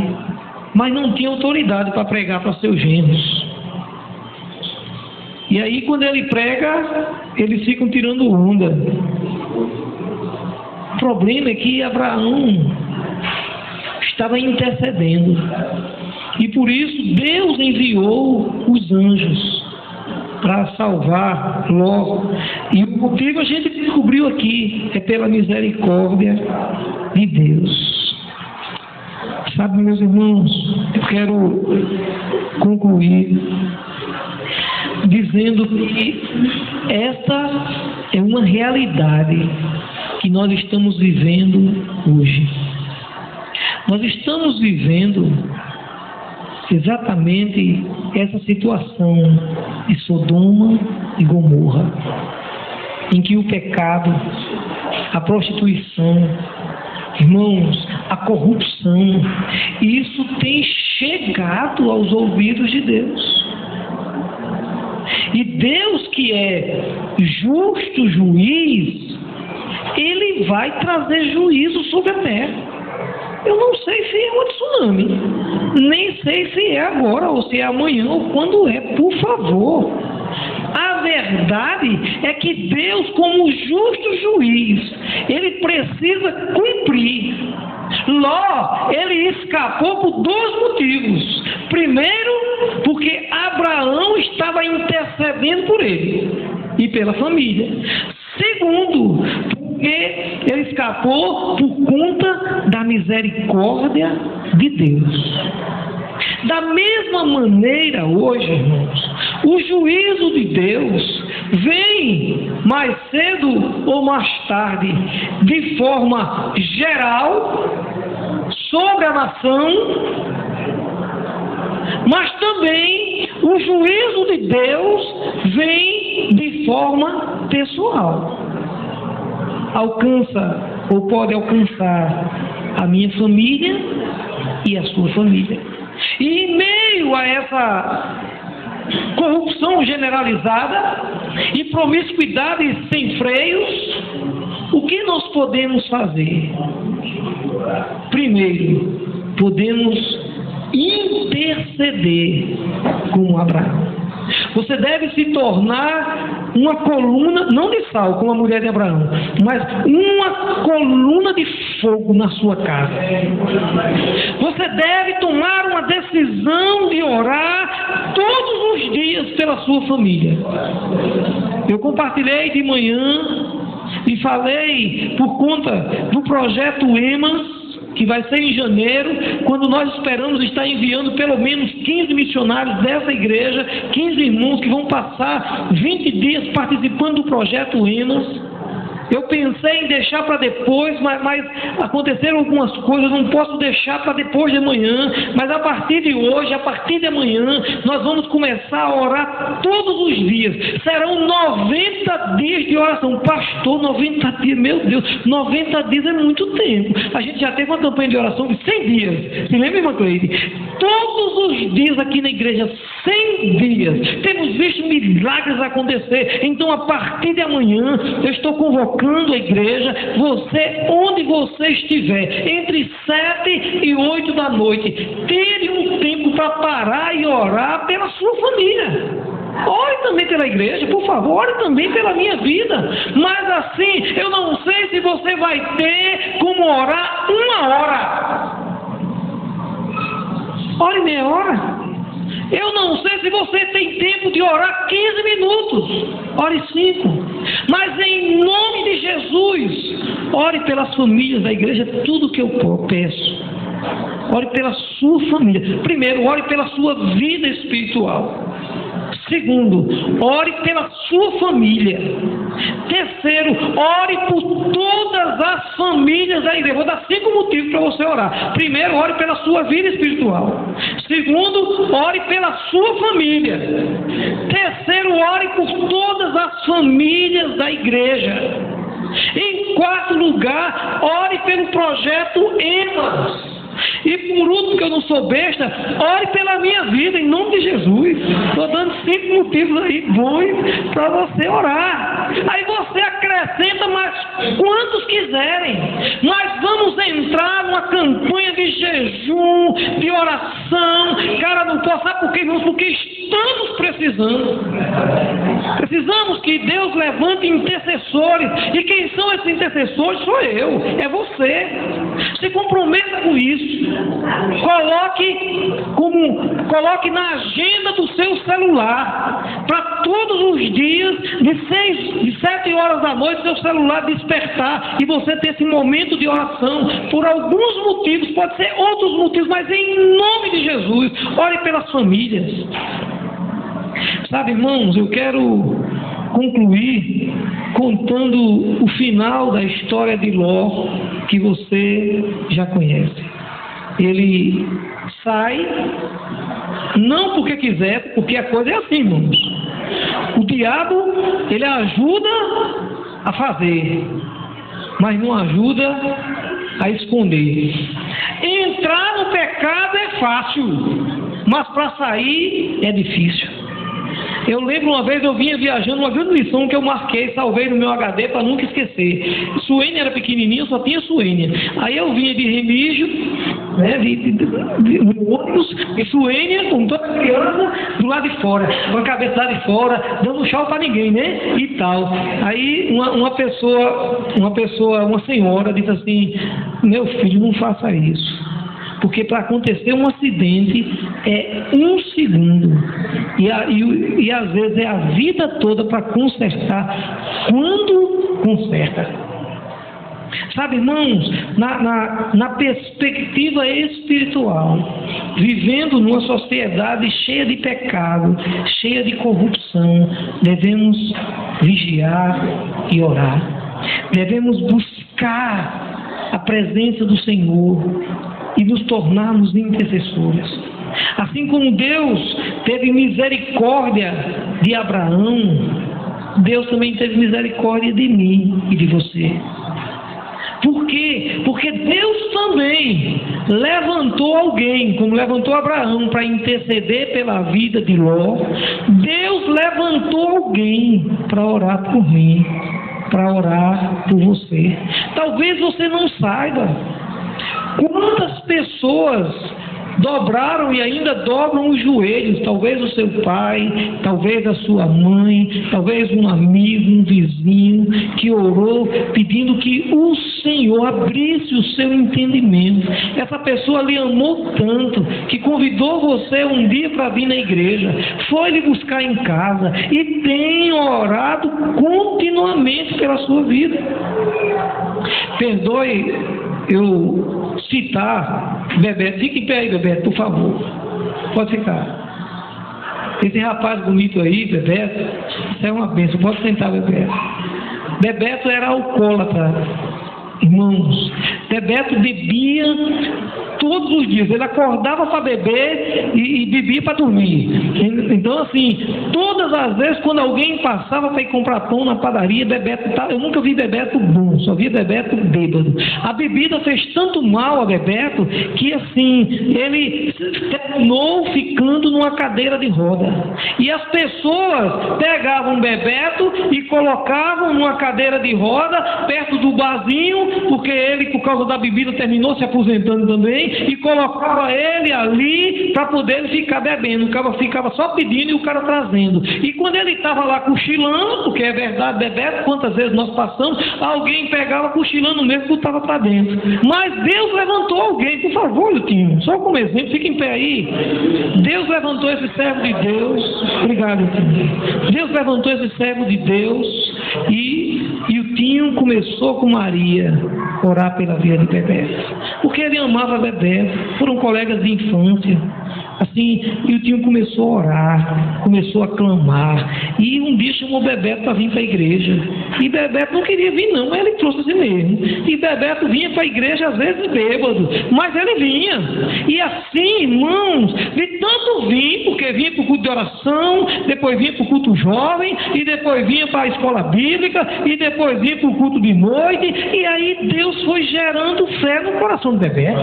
mas não tinha autoridade para pregar para seus genros. E aí, quando ele prega, eles ficam tirando onda. O problema é que Abraão estava intercedendo, e por isso Deus enviou os anjos para salvar Ló. E o motivo a gente descobriu aqui, é pela misericórdia de Deus. Sabe, meus irmãos, eu quero concluir dizendo que esta é uma realidade que nós estamos vivendo hoje. Nós estamos vivendo exatamente essa situação de Sodoma e Gomorra, em que o pecado, a prostituição, irmãos, a corrupção, isso tem chegado aos ouvidos de Deus. E Deus, que é justo juiz, Ele vai trazer juízo sobre a terra. Eu não sei se é um tsunami, nem sei se é agora, ou se é amanhã, ou quando é, por favor. A verdade é que Deus, como justo juiz, Ele precisa cumprir. Ló, ele escapou por dois motivos. Primeiro, porque Abraão estava intercedendo por ele e pela família. Segundo, porque ele escapou por conta da misericórdia de Deus. Da mesma maneira, hoje, irmãos, o juízo de Deus vem mais cedo ou mais tarde, de forma geral, sobre a nação, mas também o juízo de Deus vem de forma pessoal. Alcança ou pode alcançar a minha família e a sua família. E em meio a essa corrupção generalizada e promiscuidade sem freios, o que nós podemos fazer? Primeiro, podemos interceder como Abraão. Você deve se tornar uma coluna, não de sal, como a mulher de Abraão, mas uma coluna de fogo na sua casa. Você deve tomar uma decisão de orar todos os dias pela sua família. Eu compartilhei de manhã e falei por conta do projeto EMAS, que vai ser em janeiro, quando nós esperamos estar enviando pelo menos 15 missionários dessa igreja, 15 irmãos que vão passar 20 dias participando do projeto EMAS. Eu pensei em deixar para depois, mas aconteceram algumas coisas, não posso deixar para depois de amanhã, mas a partir de hoje, a partir de amanhã, nós vamos começar a orar todos os dias. Serão 90 dias de oração. Pastor, 90 dias, meu Deus, 90 dias é muito tempo. A gente já teve uma campanha de oração de 100 dias. Se lembra, irmã Cleide? todos os dias aqui na igreja, 100 dias, temos visto milagres acontecer. Então, a partir de amanhã, eu estou convocando a igreja, você, onde você estiver, entre 7 e 8 da noite, tire um tempo para parar e orar pela sua família. Ore também pela igreja, por favor, ore também pela minha vida. Mas assim, eu não sei se você vai ter como orar 1 hora. Ore meia hora. Eu não sei se você tem tempo de orar 15 minutos. Ore 5. Mas em nome de Jesus, ore pelas famílias da igreja, tudo que eu peço. Ore pela sua família. Primeiro, ore pela sua vida espiritual. Segundo, ore pela sua família. Terceiro, ore por todas as famílias da igreja. Vou dar 5 motivos para você orar. Primeiro, ore pela sua vida espiritual. Segundo, ore pela sua família. Terceiro, ore por todas as famílias da igreja. Em quarto lugar, ore pelo projeto EMAS. E por último, que eu não sou besta, ore pela minha vida, em nome de Jesus. Estou dando 5 motivos aí bons para você orar. Aí você acrescenta mais quantos quiserem. Mas vamos entrar numa campanha de jejum, de oração. Cara, não posso, sabe por quê, irmãos? Porque estamos precisando. Precisamos que Deus levante intercessores. E quem são esses intercessores? Sou eu, é você. Se comprometa com isso. Coloque na agenda do seu celular, para todos os dias, de 7 horas da noite, seu celular despertar e você ter esse momento de oração, por alguns motivos, pode ser outros motivos, mas em nome de Jesus, ore pelas famílias. Sabe, irmãos, eu quero concluir contando o final da história de Ló, que você já conhece. Ele sai, não porque quiser, porque a coisa é assim, irmãos. O diabo, ele ajuda a fazer, mas não ajuda a esconder. Entrar no pecado é fácil, mas para sair é difícil. Eu lembro uma vez, eu vinha viajando, uma grande lição que eu marquei, salvei no meu HD para nunca esquecer. Suênia era pequenininha, só tinha Suênia. Aí eu vinha de Remígio, né, no ônibus, e Suênia, com toda a criança, do lado de fora, com a cabeça lá de fora, dando chau para ninguém, né, e tal. Aí uma senhora disse assim: meu filho, não faça isso. Porque para acontecer um acidente é 1 segundo. E às vezes é a vida toda para consertar, quando conserta. Sabe, irmãos, na perspectiva espiritual, vivendo numa sociedade cheia de pecado, cheia de corrupção, devemos vigiar e orar. Devemos buscar a presença do Senhor e nos tornarmos intercessores. Assim como Deus teve misericórdia de Abraão, Deus também teve misericórdia de mim e de você. Por quê? Porque Deus também levantou alguém, como levantou Abraão para interceder pela vida de Ló. Deus levantou alguém para orar por mim, para orar por você. Talvez você não saiba quantas pessoas dobraram e ainda dobram os joelhos, talvez o seu pai, talvez a sua mãe, talvez um amigo, um vizinho, que orou pedindo que o Senhor abrisse o seu entendimento. Essa pessoa lhe amou tanto que convidou você um dia para vir na igreja, foi lhe buscar em casa e tem orado continuamente pela sua vida. Perdoe eu citar Bebeto. Fique em pé aí, Bebeto, por favor. Pode ficar. Esse rapaz bonito aí, Bebeto, isso é uma bênção. Pode sentar, Bebeto. Bebeto era alcoólatra, irmãos. Bebeto bebia todos os dias. Ele acordava para beber e bebia para dormir. Então, assim, todas as vezes quando alguém passava para ir comprar pão na padaria, Bebeto estava. Eu nunca vi Bebeto bom, só vi Bebeto bêbado. A bebida fez tanto mal a Bebeto que, assim, ele terminou ficando numa cadeira de roda. E as pessoas pegavam Bebeto e colocavam numa cadeira de roda perto do barzinho, porque ele, por causa da bebida, terminou se aposentando também, e colocava ele ali para poder ele ficar bebendo. O cara ficava só pedindo e o cara trazendo. E quando ele estava lá cochilando, porque é verdade, Bebeto, quantas vezes nós passamos, alguém pegava cochilando mesmo que estava para dentro. Mas Deus levantou alguém, por favor, Lutinho, só como exemplo, fica em pé aí. Deus levantou esse servo de Deus. Obrigado, Lutinho. Deus levantou esse servo de Deus e o Tinho começou com Maria a orar pela vida de Bebeto, porque ele amava Bebeto, foram colegas de infância. Assim, e o Tinho começou a orar, começou a clamar, e um dia chamou Bebeto para vir para a igreja, e Bebeto não queria vir não, mas ele trouxe assim mesmo, e Bebeto vinha para a igreja às vezes bêbado, mas ele vinha, e assim, irmãos, de tanto vir, porque vinha para o culto de oração, depois vinha para o culto jovem, e depois vinha para a escola bíblica, e depois vinha para o culto de noite, e aí Deus foi gerando fé no coração de Bebeto.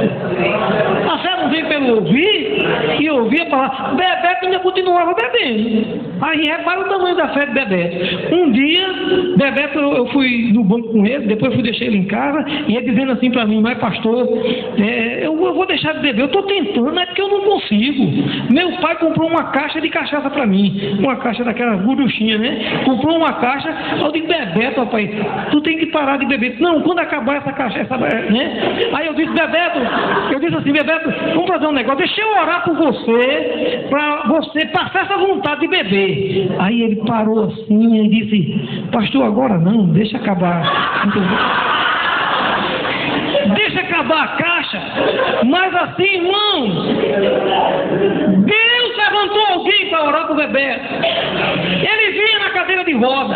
A fé não vem pelo ouvir, e ouvia falar, Bebeto ainda continuava bebendo. Aí repara o tamanho da fé de Bebeto. Um dia, Bebeto, eu fui no banco com ele, depois fui deixar ele em casa, e ele dizendo assim para mim, mas pastor, eu vou deixar de beber, eu estou tentando, é porque eu não consigo. Meu pai comprou uma caixa de cachaça para mim, uma caixa daquela gorduchinha, né? Comprou uma caixa, eu digo, Bebeto, rapaz, tu tem que parar de beber. Não, quando acabar essa caixa, né? Aí eu disse, Bebeto, Bebeto, vamos fazer um negócio, deixa eu orar por você, para você passar essa vontade de beber. Aí ele parou assim e disse, pastor, agora não, deixa acabar. Deixa acabar a caixa. Mas assim, irmãos, Deus levantou alguém para orar por Bebeto. Ele vinha na cadeira de roda,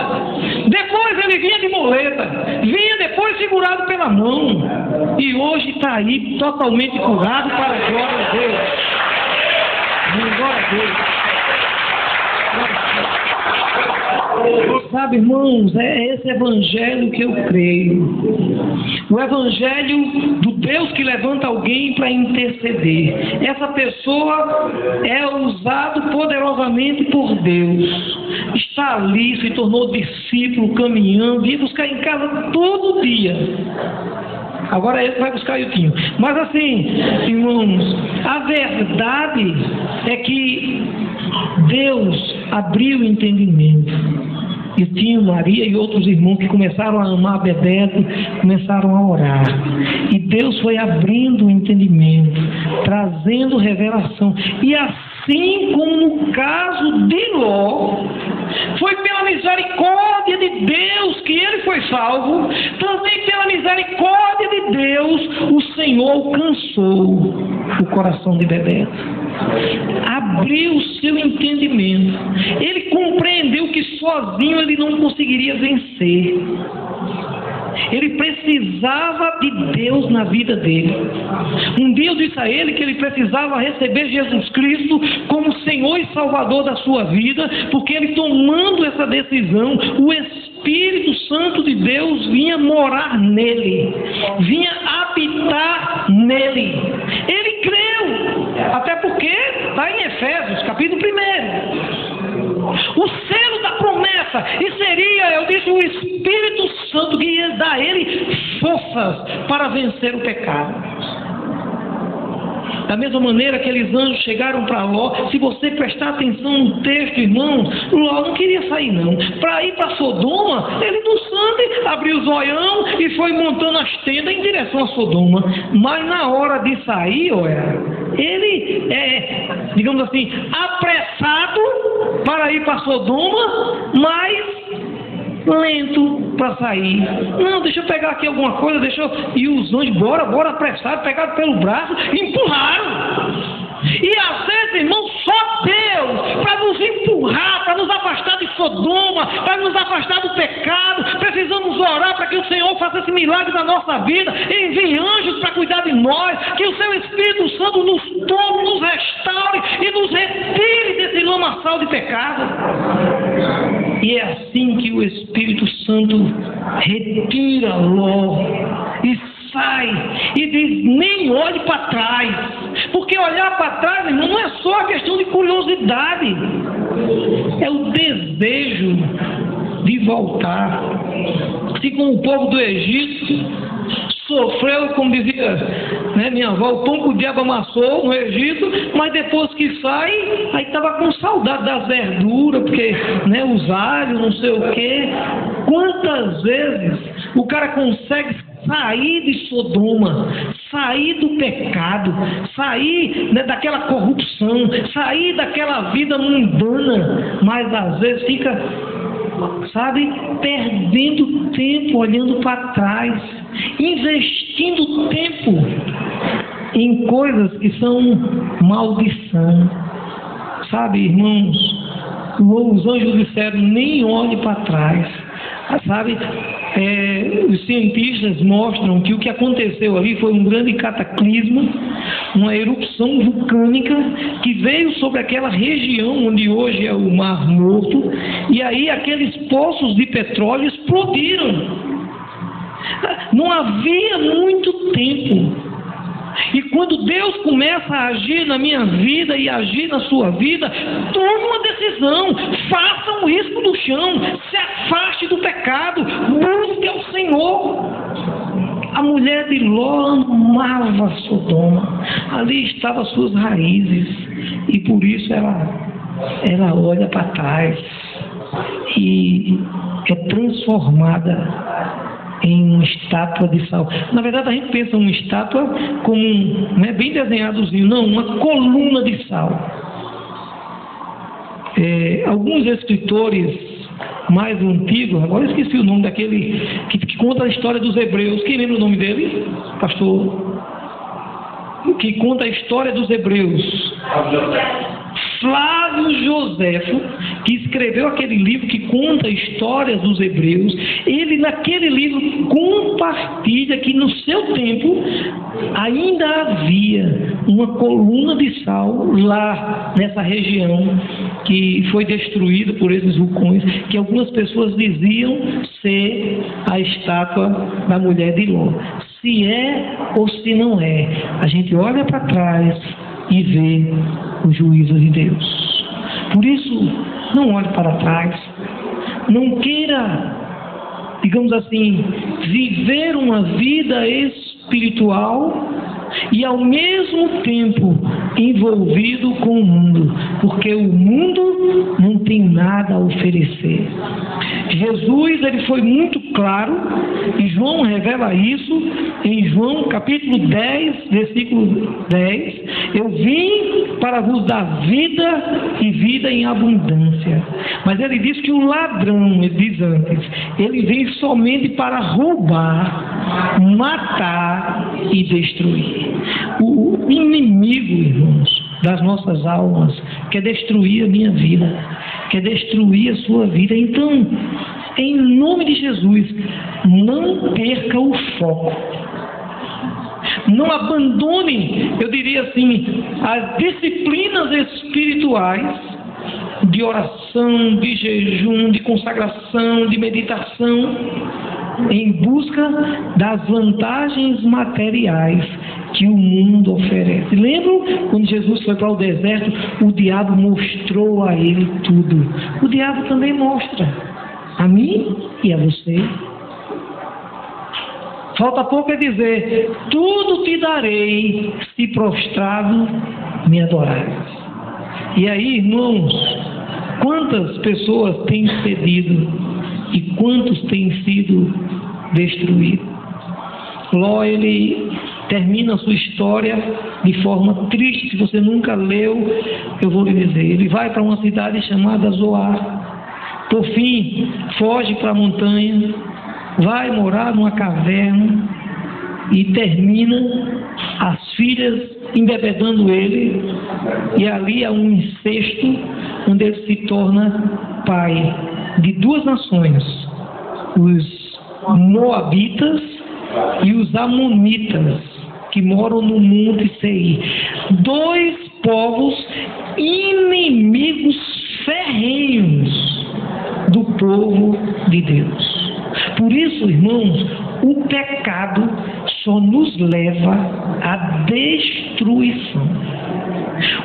depois ele vinha de muleta, vinha depois segurado pela mão, e hoje está aí totalmente curado para a glória de Deus. Glória a Deus. Sabe, irmãos, é esse evangelho que eu creio. O evangelho do Deus que levanta alguém para interceder. Essa pessoa é usado poderosamente por Deus. Está ali, se tornou discípulo, caminhando, ia buscar em casa todo dia. Agora ele vai buscar o Tinho. Mas assim, irmãos, a verdade é que Deus abriu o entendimento. E Tinho, Maria e outros irmãos que começaram a amar Bebeto, começaram a orar. E Deus foi abrindo o entendimento, trazendo revelação. E assim como no caso de Ló, foi pela misericórdia de Deus que ele foi salvo, também pela misericórdia de Deus o Senhor alcançou o coração de Bebeto. Abriu o seu entendimento. Ele compreendeu que sozinho ele não conseguiria vencer. Ele precisava de Deus na vida dele. Um dia eu disse a ele que ele precisava receber Jesus Cristo como Senhor e Salvador da sua vida, porque ele, tomando essa decisão, o Espírito Santo de Deus vinha morar nele, vinha habitar nele. Ele creu, até porque está em Efésios, capítulo 1. O selo da promessa, e seria, eu disse, o Espírito Santo que ia dar a ele forças para vencer o pecado. Da mesma maneira, aqueles anjos chegaram para Ló. Se você prestar atenção no texto, irmãos, Ló não queria sair não. Para ir para Sodoma, ele no Sunday abriu o zoião e foi montando as tendas em direção a Sodoma. Mas na hora de sair, ele digamos assim, apressado para ir para Sodoma, mas lento para sair. Não, deixa eu pegar aqui alguma coisa, E os anjos, bora apressado, pegaram pelo braço e empurraram. E às vezes, irmão, só Deus, para nos empurrar, para nos afastar de Sodoma, para nos afastar do pecado, precisamos orar para que o Senhor faça esse milagre na nossa vida, envie anjos para cuidar de nós, que o seu Espírito Santo nos tome, nos restaure e nos retire desse lamaçal lamaçal de pecado. E é assim que o Espírito Santo retira Ló e sai e diz: nem olhe para trás. Porque olhar para trás, irmão, não é só a questão de curiosidade, é o desejo de voltar. Assim como o povo do Egito sofreu, como dizia, né, minha avó, o pão que o diabo amassou no Egito, mas depois que sai, aí estava com saudade das verduras, porque, né, os alhos, não sei o quê. Quantas vezes o cara consegue sair de Sodoma, sair do pecado, sair, né, daquela corrupção, sair daquela vida mundana, mas às vezes fica, sabe, perdendo tempo olhando para trás, investindo tempo em coisas que são maldição. Sabe, irmãos, os anjos disseram: nem olhe para trás. Sabe, os cientistas mostram que o que aconteceu ali foi um grande cataclisma, uma erupção vulcânica que veio sobre aquela região onde hoje é o Mar Morto, e aí aqueles poços de petróleo explodiram. Não havia muito tempo. E quando Deus começa a agir na minha vida e agir na sua vida, tome uma decisão, faça um risco do chão, se afaste do pecado, busque ao Senhor. A mulher de Ló amava Sodoma, ali estavam as suas raízes, e por isso ela olha para trás e é transformada em uma estátua de sal. Na verdade, a gente pensa uma estátua como bem desenhadozinho. Não, uma coluna de sal. Alguns escritores mais antigos, agora eu esqueci o nome daquele que conta a história dos hebreus. Quem lembra o nome dele, pastor? Que conta a história dos hebreus. Flávio Joséfo, que escreveu aquele livro que conta histórias dos hebreus. Ele naquele livro compartilha que no seu tempo ainda havia uma coluna de sal lá nessa região que foi destruída por esses vulcões, que algumas pessoas diziam ser a estátua da mulher de Ló. Se é ou se não é, a gente olha para trás e vê o juízo de Deus. Por isso, não olhe para trás. Não queira, digamos assim, viver uma vida espiritual e ao mesmo tempo envolvido com o mundo, porque o mundo não tem nada a oferecer. Jesus, ele foi muito claro, e João revela isso em João capítulo 10, versículo 10: eu vim para vos dar vida e vida em abundância. Mas ele diz que o ladrão, ele diz antes, ele vem somente para roubar, matar e destruir. O inimigo, irmãos, das nossas almas quer destruir a minha vida, quer destruir a sua vida. Então, em nome de Jesus, não perca o foco. Não abandone, eu diria assim, as disciplinas espirituais de oração, de jejum, de consagração, de meditação, em busca das vantagens materiais que o mundo oferece. Lembram quando Jesus foi para o deserto, o diabo mostrou a ele tudo. O diabo também mostra a mim e a você. Falta pouco é dizer: tudo te darei se prostrado me adorares. E aí, irmãos, quantas pessoas têm cedido e quantos têm sido destruídos? Ló, ele termina a sua história de forma triste. Se você nunca leu, eu vou lhe dizer. Ele vai para uma cidade chamada Zoar. Por fim, foge para a montanha, vai morar numa caverna e termina as filhas embebedando ele, e ali há um incesto onde ele se torna pai de duas nações, os Moabitas e os Amonitas, que moram no Monte Seir. Dois povos inimigos ferrenhos do povo de Deus. Por isso, irmãos, o pecado só nos leva à destruição.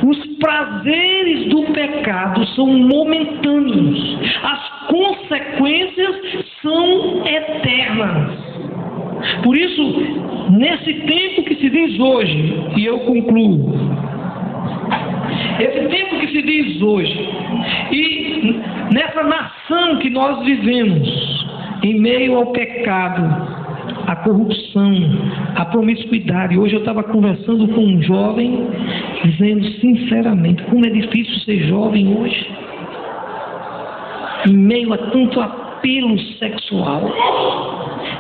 Os prazeres do pecado são momentâneos, as consequências são eternas. Por isso, nesse tempo que se diz hoje, e eu concluo, esse tempo que se diz hoje, e nessa nação que nós vivemos, em meio ao pecado, a corrupção, a promiscuidade. Hoje eu estava conversando com um jovem, dizendo sinceramente, como é difícil ser jovem hoje, em meio a tanto apelo sexual,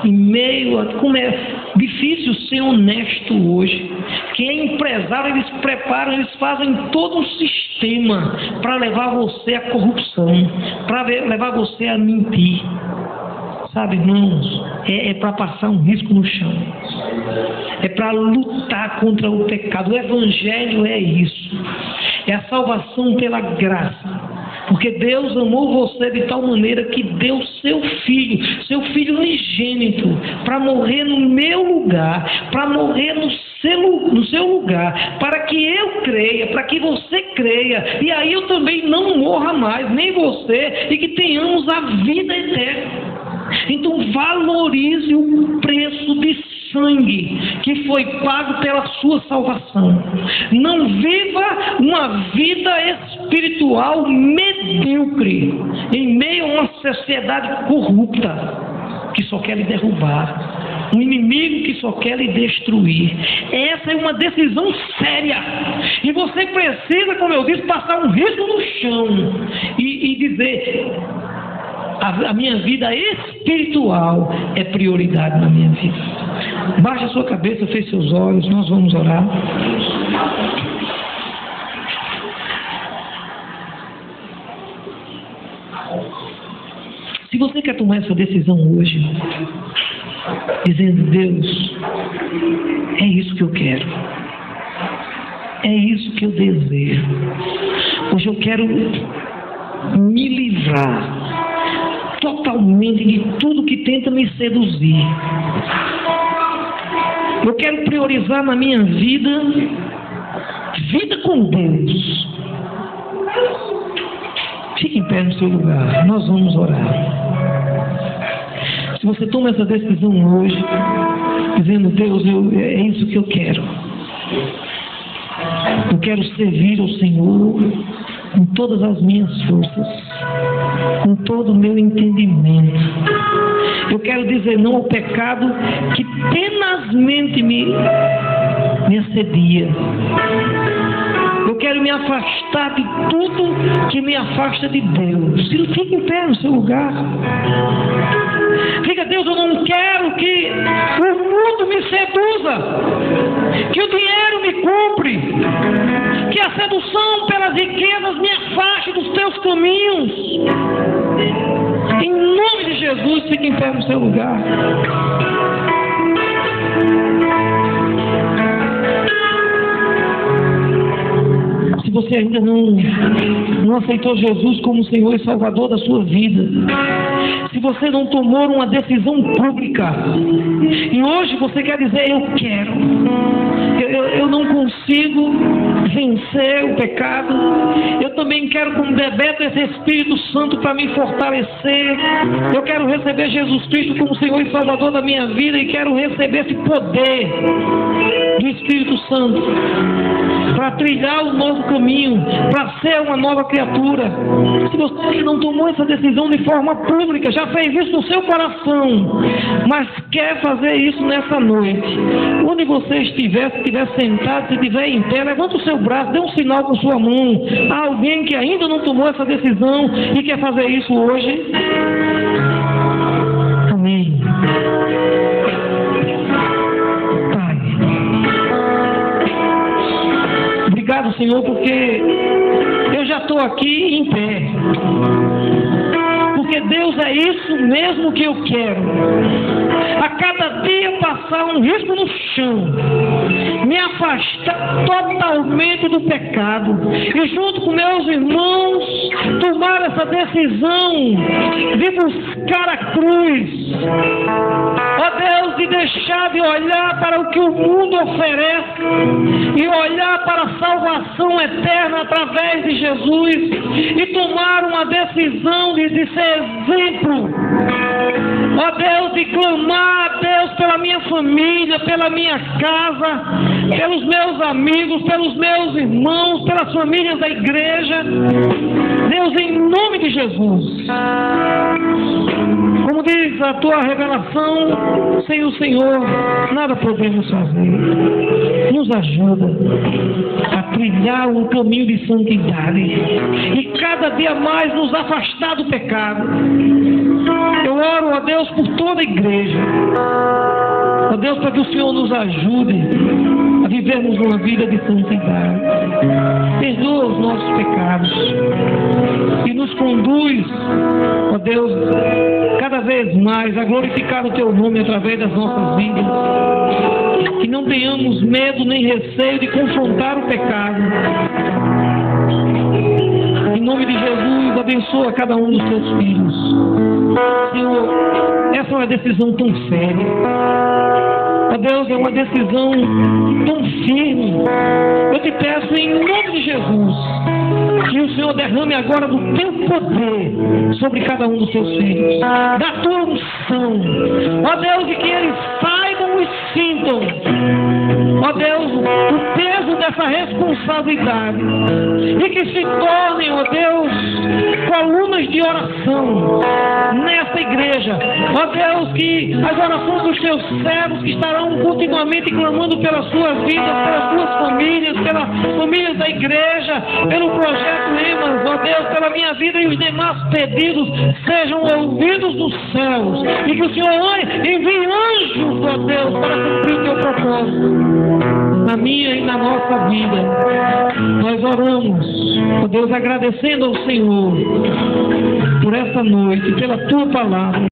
em meio a como é difícil ser honesto hoje. Quem é empresário, eles preparam, eles fazem todo um sistema para levar você à corrupção, para levar você a mentir. Sabe, irmãos, é para passar um risco no chão, é para lutar contra o pecado. O Evangelho é isso, é a salvação pela graça, porque Deus amou você de tal maneira que deu seu filho unigênito, para morrer no meu lugar, para morrer no seu lugar, para que eu creia, para que você creia, e aí eu também não morra mais, nem você, e que tenhamos a vida eterna. Então valorize o preço de sangue que foi pago pela sua salvação. Não viva uma vida espiritual medíocre em meio a uma sociedade corrupta que só quer lhe derrubar, um inimigo que só quer lhe destruir. Essa é uma decisão séria, e você precisa, como eu disse, passar um risco no chão e dizer: a minha vida espiritual é prioridade na minha vida. Baixe a sua cabeça, feche seus olhos, nós vamos orar. Se você quer tomar essa decisão hoje, dizendo: Deus, é isso que eu quero, é isso que eu desejo, hoje eu quero me livrar totalmente de tudo que tenta me seduzir. Eu quero priorizar na minha vida com Deus. Fique em pé no seu lugar, nós vamos orar. Se você toma essa decisão hoje, dizendo: Deus, é isso que eu quero. Eu quero servir ao Senhor com todas as minhas forças, com todo o meu entendimento. Eu quero dizer não ao pecado que tenazmente me assedia. Eu quero me afastar de tudo que me afasta de Deus. Fique em pé no seu lugar. Diga: Deus, eu não quero que o mundo me seduza, que o dinheiro me compre, que a sedução pelas riquezas me afaste dos teus caminhos. Em nome de Jesus, fique em pé no seu lugar. Se você ainda não aceitou Jesus como Senhor e Salvador da sua vida, se você não tomou uma decisão pública, e hoje você quer dizer: eu quero, eu não consigo vencer o pecado, eu também quero, como Bebeto, esse Espírito Santo para me fortalecer, eu quero receber Jesus Cristo como Senhor e Salvador da minha vida, e quero receber esse poder do Espírito Santo para trilhar um novo caminho, para ser uma nova criatura. Se você não tomou essa decisão de forma pública, já fez isso no seu coração, mas quer fazer isso nessa noite, onde você estiver, se estiver sentado, se estiver em pé, levanta o seu braço, dê um sinal com sua mão a alguém que ainda não tomou essa decisão e quer fazer isso hoje. Amém. Pai, obrigado, Senhor, porque eu já estou aqui em pé. Porque Deus, é isso mesmo que eu quero. A cada dia passar um risco no chão, me afastar totalmente do pecado e junto com meus irmãos tomar essa decisão de buscar a cruz. Ó Deus, de deixar de olhar para o que o mundo oferece e olhar para a salvação eterna através de Jesus e tomar uma decisão de ser exemplo. Ó Deus, de clamar a Deus pela minha família, pela minha casa, pelos meus amigos, pelos meus irmãos, pelas famílias da igreja. Deus, em nome de Jesus. Como diz a tua revelação, sem o Senhor nada podemos fazer. Nos ajuda a trilhar um caminho de santidade e cada dia mais nos afastar do pecado. Eu oro a Deus por toda a igreja. Ó Deus, para que o Senhor nos ajude a vivermos uma vida de santidade. Perdoa os nossos pecados e nos conduz, ó Deus, cada vez mais a glorificar o Teu nome através das nossas vidas. Que não tenhamos medo nem receio de confrontar o pecado. Em nome de Jesus, abençoa cada um dos Teus filhos. Senhor, essa é uma decisão tão séria. Ó Deus, é uma decisão tão firme. Eu te peço em nome de Jesus que o Senhor derrame agora do Teu poder sobre cada um dos Teus filhos, da Tua unção. Ó Deus, e que eles saibam e sintam, ó Deus, o peso dessa responsabilidade e que se tornem, ó Deus, colunas de oração nessa igreja. Ó Deus, que as orações dos Teus servos que estarão continuamente clamando pelas suas vidas, pelas suas famílias, pelas famílias da igreja, pelo projeto Emas, ó Deus, pela minha vida e os demais pedidos sejam ouvidos dos céus e que o Senhor envie anjos, ó Deus, para cumprir o Teu propósito na minha e na nossa vida. Nós oramos, ó Deus, agradecendo ao Senhor por esta noite, pela Tua palavra.